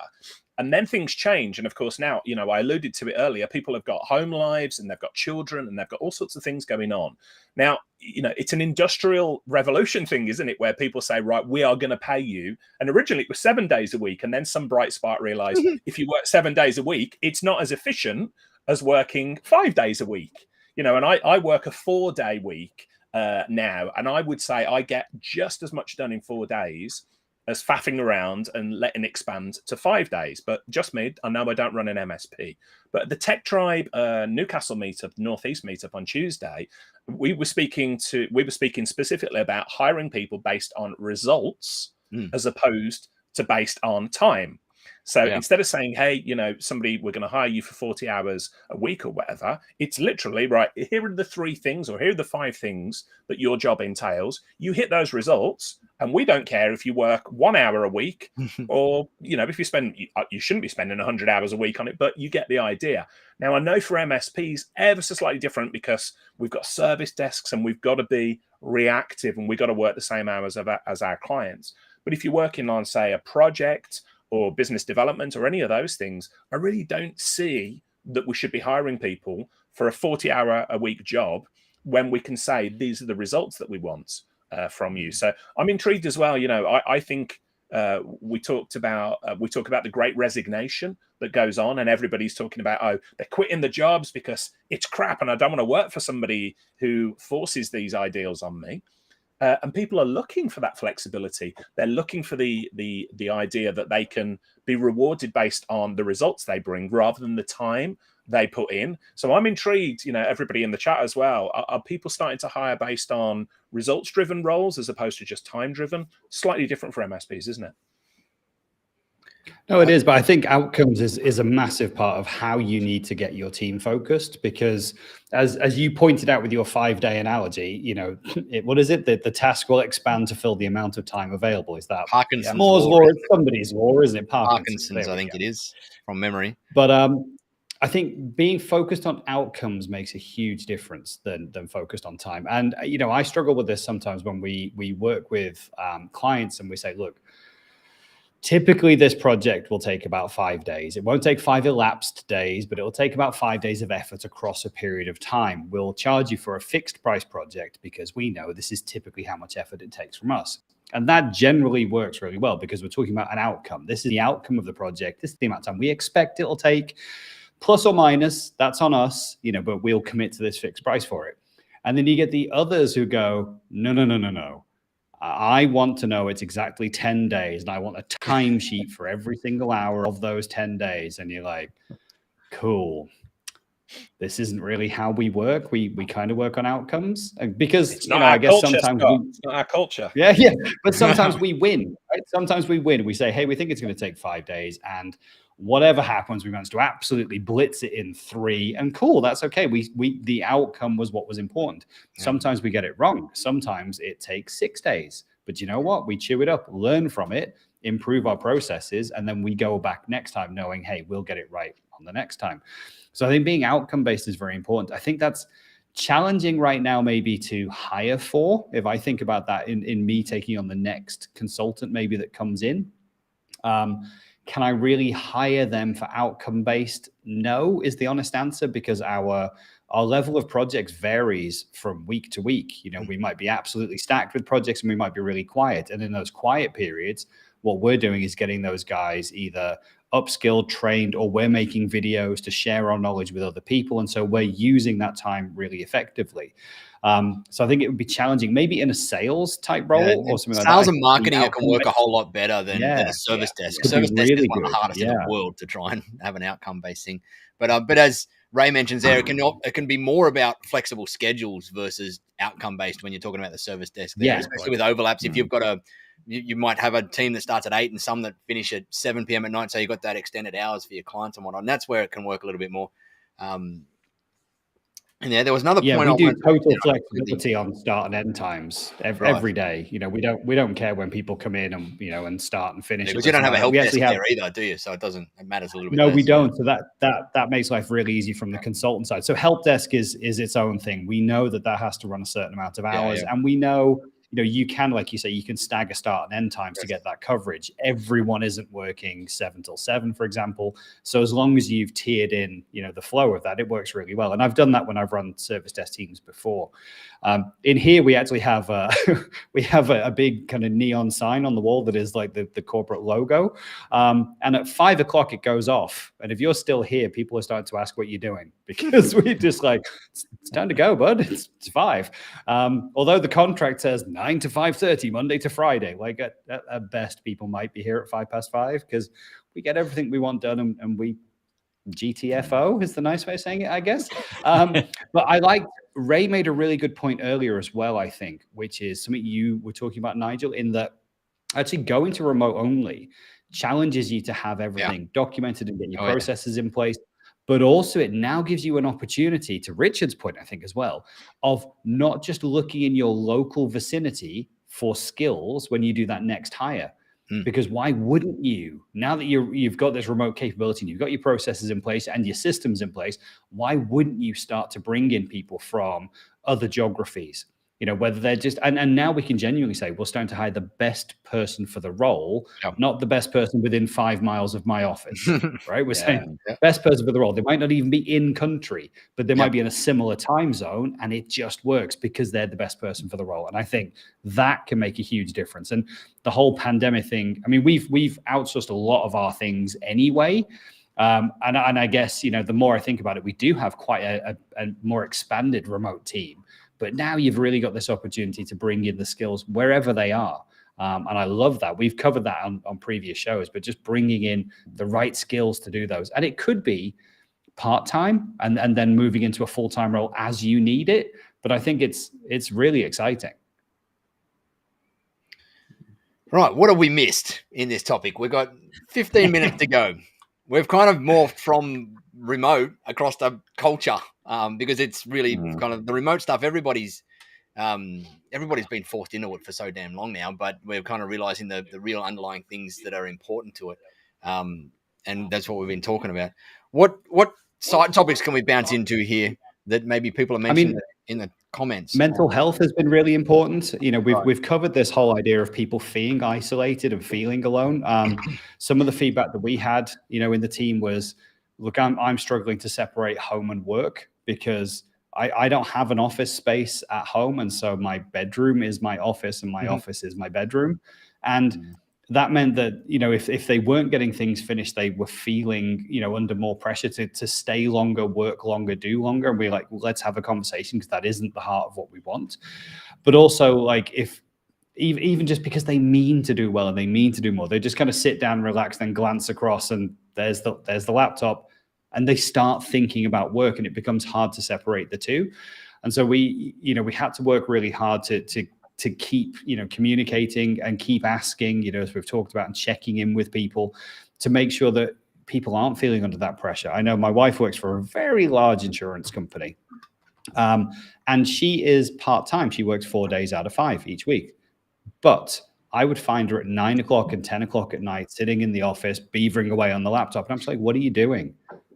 And then things change. And of course, now, I alluded to it earlier, people have got home lives and they've got children and they've got all sorts of things going on. Now, it's an industrial revolution thing, isn't it? Where people say, right, we are going to pay you. And originally it was 7 days a week. And then some bright spark realized if you work 7 days a week, it's not as efficient as working 5 days a week. And I work a 4-day week now. And I would say I get just as much done in 4 days as faffing around and letting it expand to 5 days. But just me, I know I don't run an MSP. But the Tech Tribe Newcastle meetup, Northeast meetup on Tuesday, we were speaking specifically about hiring people based on results as opposed to based on time. So instead of saying, hey, somebody, we're going to hire you for 40 hours a week or whatever, it's literally, right, here are the 3 things or here are the 5 things that your job entails. You hit those results and we don't care if you work 1 hour a week or, if you shouldn't be spending 100 hours a week on it, but you get the idea. Now, I know for MSPs, ever so slightly different because we've got service desks and we've got to be reactive and we've got to work the same hours as our clients. But if you're working on, say, a project or business development or any of those things, I really don't see that we should be hiring people for a 40-hour-a-week job when we can say these are the results that we want from you. So I'm intrigued as well. I think we talk about the great resignation that goes on, and everybody's talking about, they're quitting the jobs because it's crap and I don't want to work for somebody who forces these ideals on me. And people are looking for that flexibility. They're looking for the idea that they can be rewarded based on the results they bring rather than the time they put in. So I'm intrigued, everybody in the chat as well. Are people starting to hire based on results-driven roles as opposed to just time-driven? Slightly different for MSPs, isn't it? No, it is. But I think outcomes is a massive part of how you need to get your team focused, because as you pointed out with your 5-day analogy, what is it? The task will expand to fill the amount of time available. Is that Parkinson's Moore's law? It's somebody's law, isn't it? Parkinson's, I think it is, from memory. But I think being focused on outcomes makes a huge difference than focused on time. And, I struggle with this sometimes when we work with clients and we say, look, typically this project will take about 5 days. It won't take 5 elapsed days, but it will take about 5 days of effort across a period of time. We'll charge you for a fixed price project because we know this is typically how much effort it takes from us. And that generally works really well because we're talking about an outcome. This is the outcome of the project. This is the amount of time we expect it'll take, plus or minus, that's on us, but we'll commit to this fixed price for it. And then you get the others who go, no. I want to know it's exactly 10 days and I want a timesheet for every single hour of those 10 days. And you're like, cool. this isn't really how we work. We kind of work on outcomes because It's you not know our I guess culture, sometimes Scott. It's not our culture. yeah, but sometimes we win. Right? Sometimes we win. We say, hey, we think it's going to take 5 days, and whatever happens, we manage to absolutely blitz it in 3, and cool, that's okay. We the outcome was what was important. Sometimes we get it wrong. Sometimes it takes 6 days, but you know what? We chew it up, learn from it, improve our processes, and then we go back next time knowing, hey, we'll get it right on the next time. So I think being outcome based is very important. I think that's challenging right now maybe to hire for. If I think about that in me taking on the next consultant maybe that comes in, can I really hire them for outcome based? No, is the honest answer, because our level of projects varies from week to week. You know, we might be absolutely stacked with projects and we might be really quiet. And in those quiet periods, what we're doing is getting those guys either upskilled, trained, or we're making videos to share our knowledge with other people. And so we're using that time really effectively. So I think it would be challenging, maybe in a sales type role or something like that. Sales and marketing, it can work a whole lot better than a service desk. Service desk is one of the hardest in the world to try and have an outcome-based thing. But as Ray mentions there, it can be more about flexible schedules versus outcome-based when you're talking about the service desk there, especially with overlaps. If you've got you might have a team that starts at 8 and some that finish at 7 p.m. at night, so you've got that extended hours for your clients and whatnot. And that's where it can work a little bit more. And there was another point. We do total flexibility on start and end times every day. You know, we don't care when people come in and and start and finish. Because you don't have a help desk there either, do you? So it matters a little bit. No, we don't. So that makes life really easy from the consultant side. So help desk is its own thing. We know that has to run a certain amount of hours, and we know. You can, like you say, you can stagger start and end times to get that coverage. Everyone isn't working 7 till 7, for example. So as long as you've tiered in, the flow of that, it works really well. And I've done that when I've run service desk teams before. In here, we actually have a big kind of neon sign on the wall that is like the corporate logo. And at 5 o'clock, it goes off. And if you're still here, people are starting to ask what you're doing, because we just like, it's time to go, bud. It's 5. Although the contract says 9 to 5:30, Monday to Friday. Like at best, people might be here at 5:05 because we get everything we want done, and we GTFO is the nice way of saying it, I guess. But Ray made a really good point earlier as well, I think, which is something you were talking about, Nigel, in that actually going to remote only challenges you to have everything documented and get your processes in place. But also it now gives you an opportunity, to Richard's point, I think as well, of not just looking in your local vicinity for skills when you do that next hire. Because why wouldn't you, now that you've got this remote capability and you've got your processes in place and your systems in place, why wouldn't you start to bring in people from other geographies? Whether they're just, and now we can genuinely say we're starting to hire the best person for the role, not the best person within 5 miles of my office, right? We're saying best person for the role. They might not even be in country, but they might be in a similar time zone, and it just works because they're the best person for the role. And I think that can make a huge difference. And the whole pandemic thing, I mean, we've outsourced a lot of our things anyway. And I guess, the more I think about it, we do have quite a more expanded remote team. But now you've really got this opportunity to bring in the skills wherever they are. And I love that. We've covered that on previous shows, but just bringing in the right skills to do those. And it could be part-time and then moving into a full-time role as you need it. But I think it's really exciting. Right. What have we missed in this topic? We've got 15 minutes to go. We've kind of morphed from remote across the culture because it's really kind of the remote stuff. Everybody's been forced into it for so damn long now, but we're kind of realizing the real underlying things that are important to it. And that's what we've been talking about. What side topics can we bounce into here that maybe people are mentioning in the comments? Mental health has been really important. We've covered this whole idea of people feeling isolated and feeling alone. Some of the feedback that we had, in the team was, look, I'm struggling to separate home and work because I don't have an office space at home. And so my bedroom is my office and my office is my bedroom. And that meant that, if they weren't getting things finished, they were feeling, under more pressure to stay longer, work longer, do longer. And we're like, well, let's have a conversation because that isn't the heart of what we want. But also, like, if even just because they mean to do well and they mean to do more, they just kind of sit down, relax, then glance across and there's the laptop. and they start thinking about work, and it becomes hard to separate the two. And so we had to work really hard to keep, communicating and keep asking, as we've talked about, and checking in with people to make sure that people aren't feeling under that pressure. I know my wife works for a very large insurance company, and she is part-time. She works 4 days out of 5 each week. But I would find her at 9 o'clock and 10 o'clock at night, sitting in the office, beavering away on the laptop. And I'm just like, what are you doing?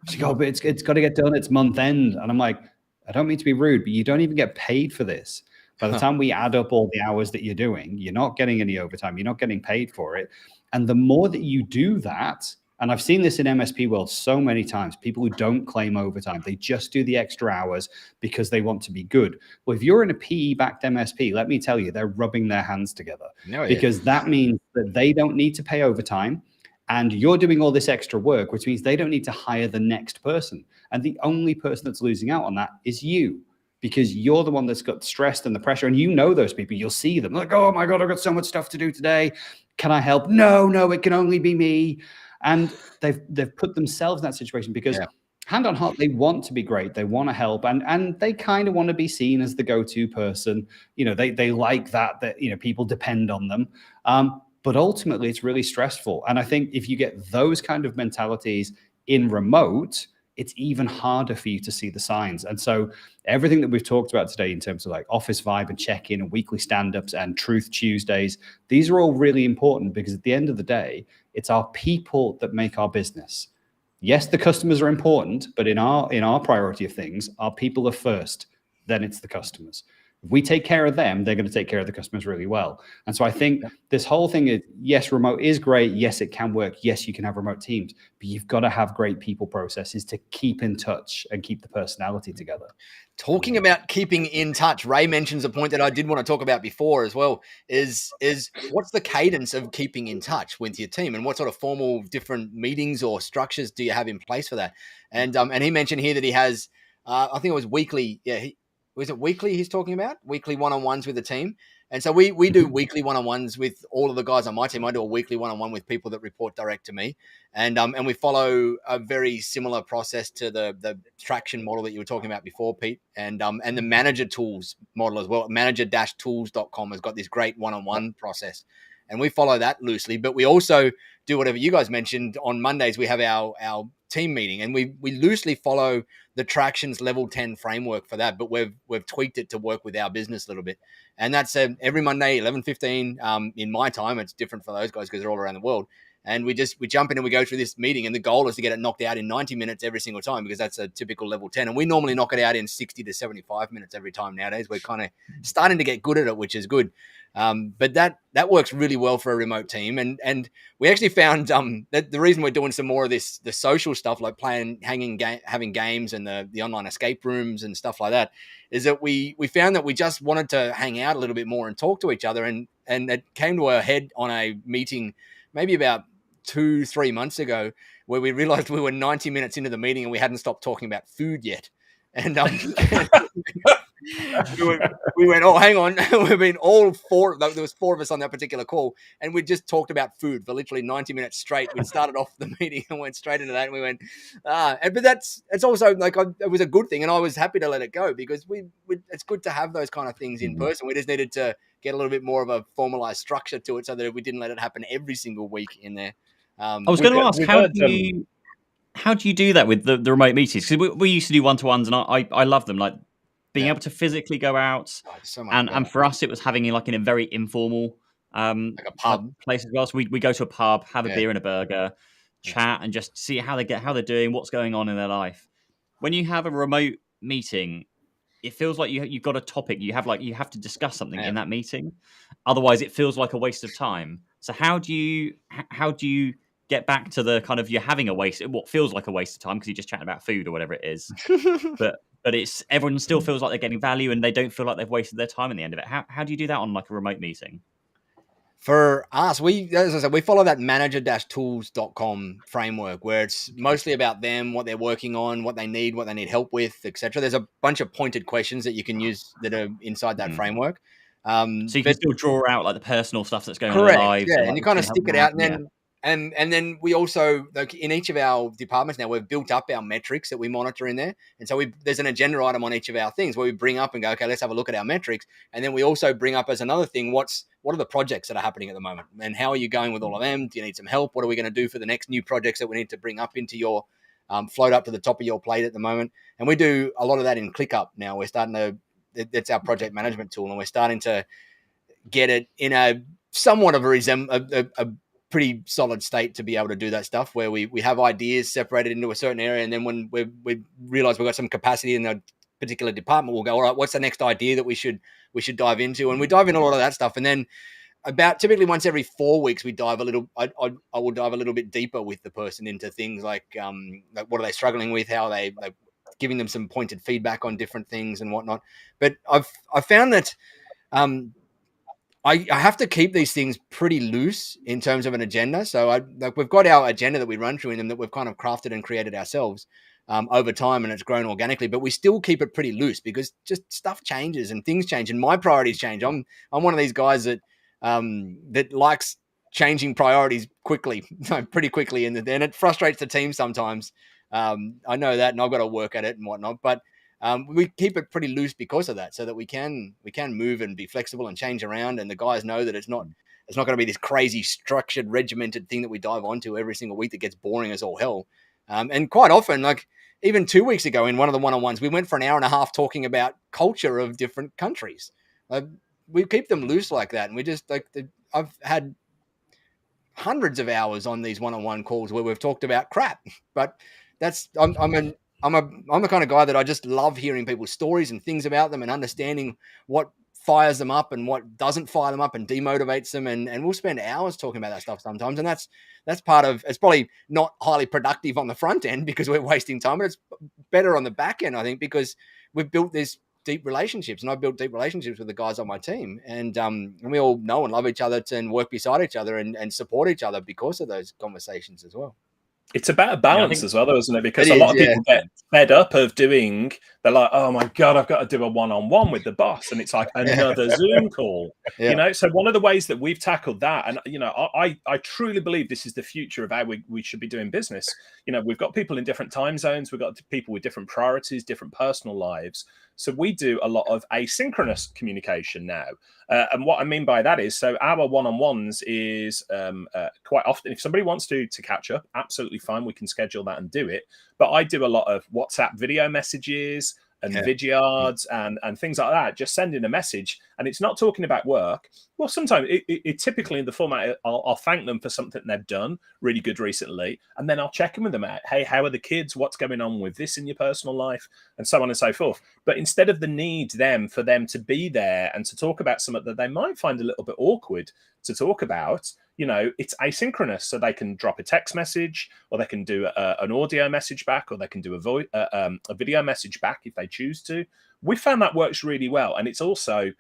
She's like, oh, but it's got to get done. It's month end. And I'm like, I don't mean to be rude, but you don't even get paid for this. By the time we add up all the hours that you're doing, you're not getting any overtime. You're not getting paid for it. And the more that you do that, and I've seen this in MSP world so many times, people who don't claim overtime, they just do the extra hours because they want to be good. Well, if you're in a PE-backed MSP, let me tell you, they're rubbing their hands together because that means that they don't need to pay overtime, and you're doing all this extra work, which means they don't need to hire the next person. And the only person that's losing out on that is you, because you're the one that's got stressed and the pressure, and those people. You'll see them like, oh my God, I've got so much stuff to do today. Can I help? No, it can only be me. And they've put themselves in that situation because hand on heart, they want to be great. They want to help, and they kind of want to be seen as the go-to person. They like that people depend on them. But ultimately, it's really stressful. And I think if you get those kind of mentalities in remote, it's even harder for you to see the signs. And so everything that we've talked about today in terms of like office vibe and check-in and weekly stand-ups and Truth Tuesdays, these are all really important because at the end of the day, it's our people that make our business. Yes, the customers are important, but in our priority of things, our people are first, then it's the customers. If we take care of them, they're going to take care of the customers really well. And so I think this whole thing is, yes, remote is great. Yes, it can work. Yes, you can have remote teams, but you've got to have great people processes to keep in touch and keep the personality together. Talking about keeping in touch, Ray mentions a point that I did want to talk about before as well, is what's the cadence of keeping in touch with your team, and what sort of formal different meetings or structures do you have in place for that? And he mentioned here that he has, I think it was weekly. Yeah, was it weekly he's talking about? Weekly one-on-ones with the team. And so we do weekly one-on-ones with all of the guys on my team. I do a weekly one-on-one with people that report direct to me. And we follow a very similar process to the traction model that you were talking about before, Pete, and the manager tools model as well. Manager-tools.com has got this great one-on-one process. And we follow that loosely, but we also do whatever you guys mentioned. On Mondays, we have our team meeting, and we loosely follow the Tractions Level 10 framework for that, but we've tweaked it to work with our business a little bit. And that's every Monday, 11:15 in my time. It's different for those guys because they're all around the world. And we jump in and we go through this meeting, and the goal is to get it knocked out in 90 minutes every single time, because that's a typical level 10. And we normally knock it out in 60 to 75 minutes every time nowadays. We're kind of starting to get good at it, which is good. But that works really well for a remote team. And we actually found that the reason we're doing some more of the social stuff, like having games and the online escape rooms and stuff like that, is that we found that we just wanted to hang out a little bit more and talk to each other. And it came to a head on a meeting maybe about 2-3 months ago, where we realized we were 90 minutes into the meeting and we hadn't stopped talking about food yet. And we went, oh, hang on. We've been all four. There was 4 of us on that particular call, and we just talked about food for literally 90 minutes straight. We started off the meeting and went straight into that, and we went, but it's also like it was a good thing, and I was happy to let it go, because it's good to have those kind of things in person. We just needed to get a little bit more of a formalized structure to it, so that we didn't let it happen every single week in there. I was going to ask, how do you do that with the remote meetings? Because we used to do one-to-ones, and I love them. Like being able to physically go out, and for us, it was having like in a very informal like a pub place as well. So we go to a pub, have a beer and a burger, chat, and just see how they're doing, what's going on in their life. When you have a remote meeting, it feels like you've got a topic. You have to discuss something in that meeting. Otherwise, it feels like a waste of time. So how do you get back to the kind of you're having what feels like a waste of time because you're just chatting about food or whatever it is, but everyone still feels like they're getting value and they don't feel like they've wasted their time at the end of it. How do you do that on like a remote meeting? For us, as I said, we follow that manager-tools.com framework, where it's mostly about them, what they're working on, what they need help with, etc. There's a bunch of pointed questions that you can use that are inside that framework. So you can still draw out like the personal stuff that's going on in their lives. and you kind of stick it out, and then And then we also, like in each of our departments now, we've built up our metrics that we monitor in there. And so there's an agenda item on each of our things where we bring up and go, okay, let's have a look at our metrics. And then we also bring up as another thing, what are the projects that are happening at the moment? And how are you going with all of them? Do you need some help? What are we going to do for the next new projects that we need to bring up into your, float up to the top of your plate at the moment? And we do a lot of that in ClickUp now. We're starting to, it's our project management tool, and we're starting to get it in a somewhat of a pretty solid state to be able to do that stuff where we have ideas separated into a certain area. And then when we realize we've got some capacity in a particular department, we'll go, all right, what's the next idea that we should dive into? And we dive in a lot of that stuff. And then about typically once every 4 weeks, we dive a little, I will dive a little bit deeper with the person into things like what are they struggling with? How are they giving them some pointed feedback on different things and whatnot. But I've found that, I have to keep these things pretty loose in terms of an agenda. So we've got our agenda that we run through in them that we've kind of crafted and created ourselves over time, and it's grown organically. But we still keep it pretty loose because just stuff changes and things change, and my priorities change. I'm one of these guys that likes changing priorities quickly, pretty quickly, and it frustrates the team sometimes. I know that, and I've got to work at it and whatnot, but. We keep it pretty loose because of that, so that we can move and be flexible and change around. And the guys know that it's not going to be this crazy structured, regimented thing that we dive onto every single week that gets boring as all hell. And quite often, like even 2 weeks ago in one of the one-on-ones, we went for an hour and a half talking about culture of different countries. We keep them loose like that, and we just I've had hundreds of hours on these one-on-one calls where we've talked about crap, but that's I'm the kind of guy that I just love hearing people's stories and things about them and understanding what fires them up and what doesn't fire them up and demotivates them. And we'll spend hours talking about that stuff sometimes. And that's part of, it's probably not highly productive on the front end because we're wasting time, but it's better on the back end, I think, because we've built these deep relationships, and I've built deep relationships with the guys on my team. And we all know and love each other and work beside each other and support each other because of those conversations as well. It's about a balance as well, though, isn't it? Because a lot of people get fed up of doing, they're like, oh my God, I've got to do a one-on-one with the boss. And it's like another Zoom call, you know? So one of the ways that we've tackled that, and, you know, I truly believe this is the future of how we should be doing business. You know, we've got people in different time zones. We've got people with different priorities, different personal lives. So we do a lot of asynchronous communication now. And what I mean by that is, so our one-on-ones is quite often, if somebody wants to catch up, absolutely fine. We can schedule that and do it. But I do a lot of WhatsApp video messages and Vidyards and things like that, just sending a message. And it's not talking about work. Well, sometimes it typically in the format, I'll thank them for something they've done really good recently. And then I'll check in with them out. Hey, how are the kids? What's going on with this in your personal life? And so on and so forth. But instead of the need for them to be there and to talk about something that they might find a little bit awkward to talk about, you know, it's asynchronous. So they can drop a text message, or they can do an audio message back, or they can do a video message back if they choose to. We found that works really well. And it's also,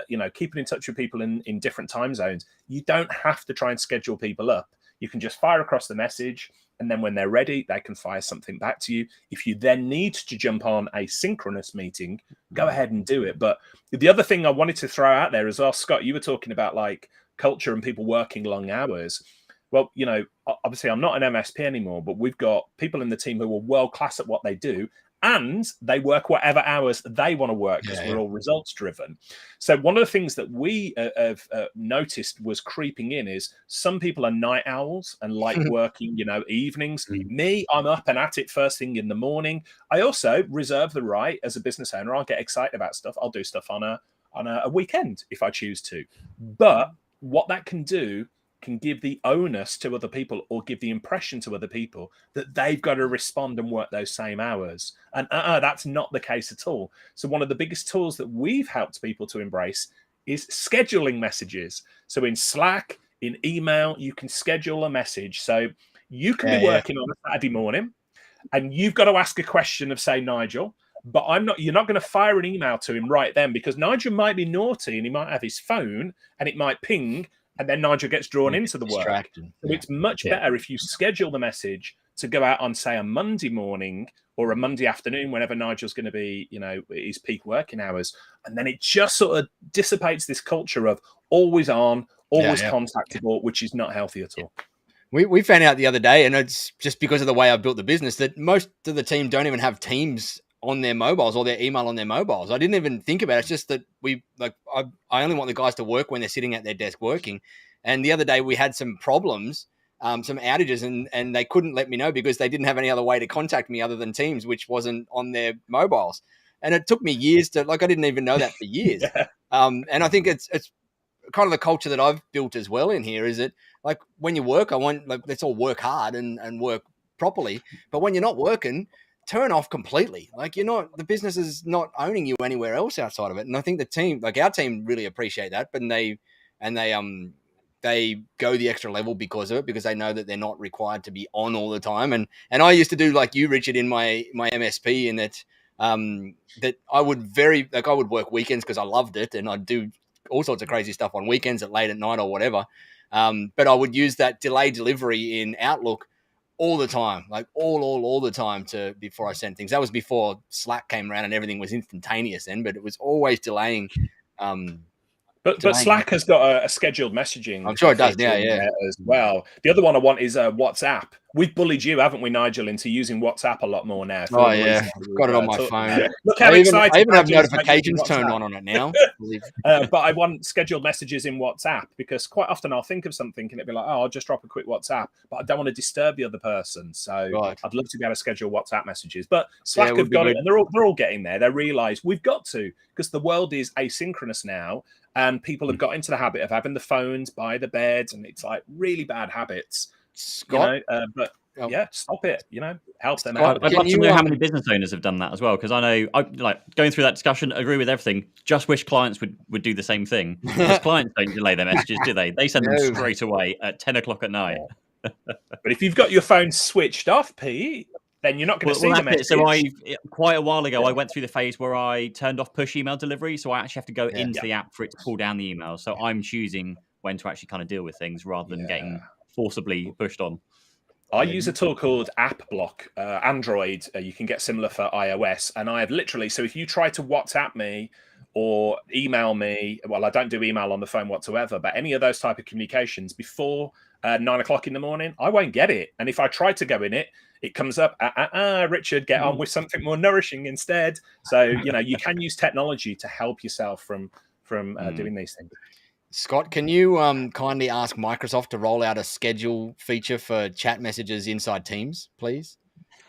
you know, keeping in touch with people in different time zones. You don't have to try and schedule people up. You can just fire across the message, and then when they're ready, they can fire something back to you. If you then need to jump on a synchronous meeting, go ahead and do it. But the other thing I wanted to throw out there as well, Scott, you were talking about like culture and people working long hours. Well, you know, obviously I'm not an MSP anymore, but we've got people in the team who are world class at what they do, and they work whatever hours they want to work because we're all results driven. So one of the things that we have noticed was creeping in is some people are night owls and like working, you know, evenings. Me, I'm up and at it first thing in the morning. I also reserve the right as a business owner. I'll get excited about stuff. I'll do stuff on a weekend if I choose to. But what that can do can give the onus to other people, or give the impression to other people that they've got to respond and work those same hours. And that's not the case at all. So one of the biggest tools that we've helped people to embrace is scheduling messages. So in Slack, in email, you can schedule a message. So you can be working on a Saturday morning, and you've got to ask a question of, say, Nigel, but you're not going to fire an email to him right then, because Nigel might be naughty and he might have his phone and it might ping, and then Nigel gets drawn into the work. So it's much better if you schedule the message to go out on, say, a Monday morning or a Monday afternoon, whenever Nigel's going to be, you know, his peak working hours. And then it just sort of dissipates this culture of always on, always contactable, which is not healthy at all. We found out the other day, and it's just because of the way I built the business, that most of the team don't even have Teams on their mobiles or their email on their mobiles. I didn't even think about it. It's just that I only want the guys to work when they're sitting at their desk working. And the other day we had some problems, some outages, and they couldn't let me know because they didn't have any other way to contact me other than Teams, which wasn't on their mobiles. And it took me years I didn't even know that for years. Yeah. And I think it's kind of the culture that I've built as well in here, is that like when you work, let's all work hard and work properly. But when you're not working, turn off completely. Like the business is not owning you anywhere else outside of it. And I think the team, like our team, really appreciate that. But they go the extra level because of it, because they know that they're not required to be on all the time. And I used to do like you, Richard, in my MSP, in that that I would I would work weekends because I loved it, and I'd do all sorts of crazy stuff on weekends at late at night or whatever. But I would use that delay delivery in Outlook all the time, like all the time before I sent things. That was before Slack came around and everything was instantaneous then, but it was always delaying. But Slack has got a scheduled messaging. I'm sure it does. Yeah. As well. The other one I want is WhatsApp. We've bullied you, haven't we, Nigel, into using WhatsApp a lot more now? Oh yeah, got it on my phone. Look how excited! I even have notifications turned on it now. But I want scheduled messages in WhatsApp, because quite often I'll think of something and it'll be like, oh, I'll just drop a quick WhatsApp, but I don't want to disturb the other person. So I'd love to be able to schedule WhatsApp messages. But Slack have got it, and they're all getting there. They realise we've got to, because the world is asynchronous now. And people have got into the habit of having the phones by the bed, and it's like really bad habits. Scott, stop it. Help them out. I'd love to know how many business owners have done that as well, because I know, like going through that discussion, agree with everything. Just wish clients would do the same thing. Because clients don't delay their messages, do they? They send them straight away at 10 o'clock at night. But if you've got your phone switched off, Pete, then you're not going to see the message. So quite a while ago, I went through the phase where I turned off push email delivery. So I actually have to go into the app for it to pull down the email. So I'm choosing when to actually kind of deal with things rather than getting forcibly pushed on. I use a tool called App Block. Android, you can get similar for iOS. And I have literally, so if you try to WhatsApp me or email me, well, I don't do email on the phone whatsoever, but any of those type of communications before 9 o'clock in the morning, I won't get it. And if I try to go in it, it comes up, Richard, get on with something more nourishing instead. So, you can use technology to help yourself from doing these things. Scott, can you kindly ask Microsoft to roll out a schedule feature for chat messages inside Teams, please?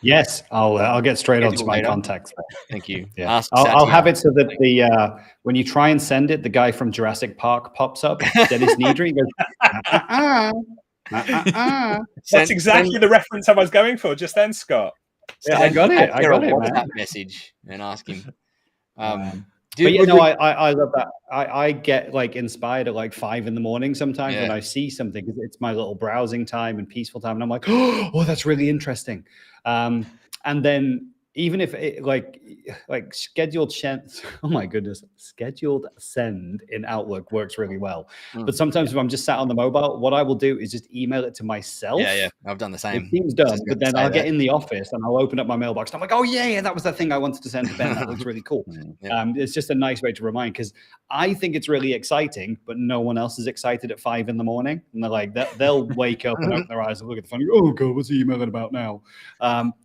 Yes, I'll get straight onto my contacts. Thank you. Yeah. I'll have it so that when you try and send it, the guy from Jurassic Park pops up, Dennis Nedry, goes, That's exactly the reference I was going for just then, Scott. Yeah, I got it. I got it, man. That message and ask him. I love that. I get like inspired at like 5 a.m. sometimes when I see something, because it's my little browsing time and peaceful time, and I'm like, oh, that's really interesting. And then even if it like scheduled send, oh my goodness, scheduled send in Outlook works really well. But sometimes if I'm just sat on the mobile, what I will do is just email it to myself. Yeah, I've done the same. It seems done, but then I'll get in the office and I'll open up my mailbox. And I'm like, oh yeah, that was the thing I wanted to send to Ben. That looks really cool. It's just a nice way to remind, because I think it's really exciting, but no one else is excited at 5 a.m. And they're like, they'll wake up and open their eyes and look at the phone. Oh God, what's he emailing about now?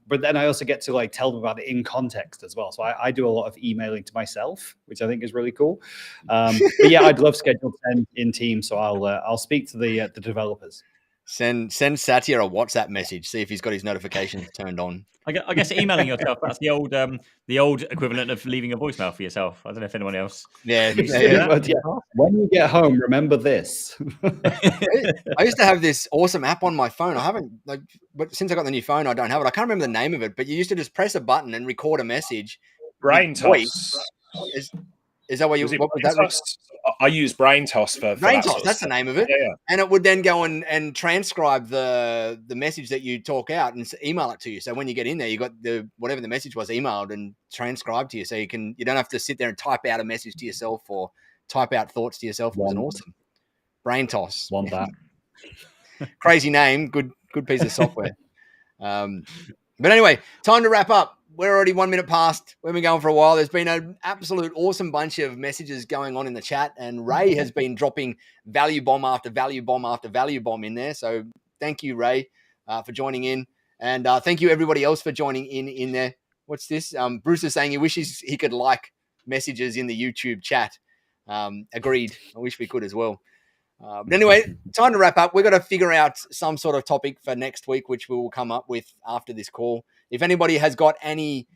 But then I also get to like tell them about it in context as well. So I do a lot of emailing to myself, which I think is really cool. But yeah, I'd love scheduled send in Teams. So I'll speak to the developers. Send Satya a WhatsApp message. See if he's got his notifications turned on. I guess emailing yourself, that's the old equivalent of leaving a voicemail for yourself. I don't know if anyone else. Yeah. When you get home, remember this. I used to have this awesome app on my phone. I haven't, but since I got the new phone, I don't have it. I can't remember the name of it, but you used to just press a button and record a message. Brain toss. Is that what you? What was that? I use Brain Toss for Brain Toss. That's the name of it. Yeah. And it would then go and transcribe the message that you talk out and email it to you. So when you get in there, you got whatever the message was emailed and transcribed to you. So you don't have to sit there and type out a message to yourself or type out thoughts to yourself. It was awesome. Brain Toss. Want that? Crazy name. Good piece of software. But anyway, time to wrap up. We're already 1 minute past. We've been going for a while. There's been an absolute awesome bunch of messages going on in the chat, and Ray has been dropping value bomb after value bomb after value bomb in there. So thank you, Ray, for joining in. And thank you, everybody else, for joining in there. What's this? Bruce is saying he wishes he could like messages in the YouTube chat. Agreed. I wish we could as well. But anyway, time to wrap up. We've got to figure out some sort of topic for next week, which we will come up with after this call. If anybody has got any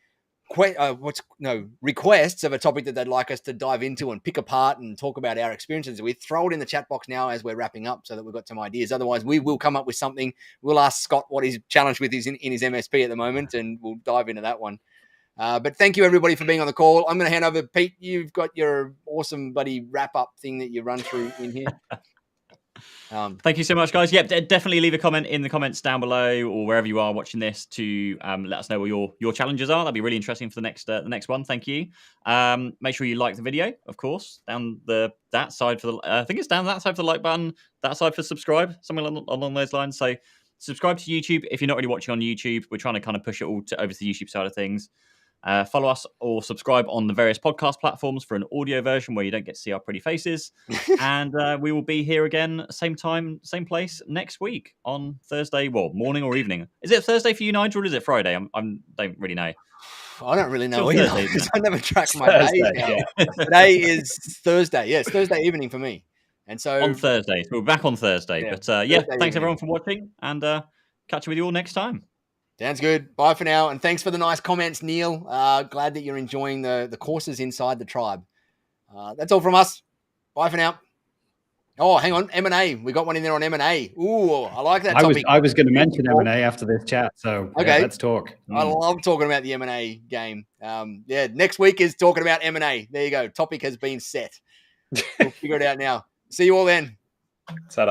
requests of a topic that they'd like us to dive into and pick apart and talk about our experiences with, throw it in the chat box now as we're wrapping up so that we've got some ideas. Otherwise, we will come up with something. We'll ask Scott what he's challenged with in his MSP at the moment, and we'll dive into that one. But thank you, everybody, for being on the call. I'm going to hand over. Pete, you've got your awesome buddy wrap-up thing that you run through in here. Thank you so much, guys. Yep, definitely leave a comment in the comments down below or wherever you are watching this to let us know what your challenges are. That'd be really interesting for the next one. Thank you. Make sure you like the video, of course, down that side for the I think it's down that side for the like button, that side for subscribe, something along those lines. So subscribe to YouTube if you're not already watching on YouTube. We're trying to kind of push it all over to the YouTube side of things. Follow us or subscribe on the various podcast platforms for an audio version where you don't get to see our pretty faces. And we will be here again, same time, same place next week on Thursday, morning or evening. Is it Thursday for you, Nigel, or is it Friday? I don't really know. I don't really know either. Thursday, I never track my days now. Yeah. Today is Thursday. Yeah, it's Thursday evening for me. And so on Thursday. So we're back on Thursday. Yeah, but thanks everyone for watching, and catch you with you all next time. Sounds good. Bye for now. And thanks for the nice comments, Neil. Glad that you're enjoying the courses inside the tribe. That's all from us. Bye for now. Oh, hang on. M&A. We got one in there on M&A. Ooh, I like that topic. I was going to mention M&A after this chat. So okay, let's talk. I love talking about the M&A game. Next week is talking about M&A. There you go. Topic has been set. We'll figure it out now. See you all then. Ta-da.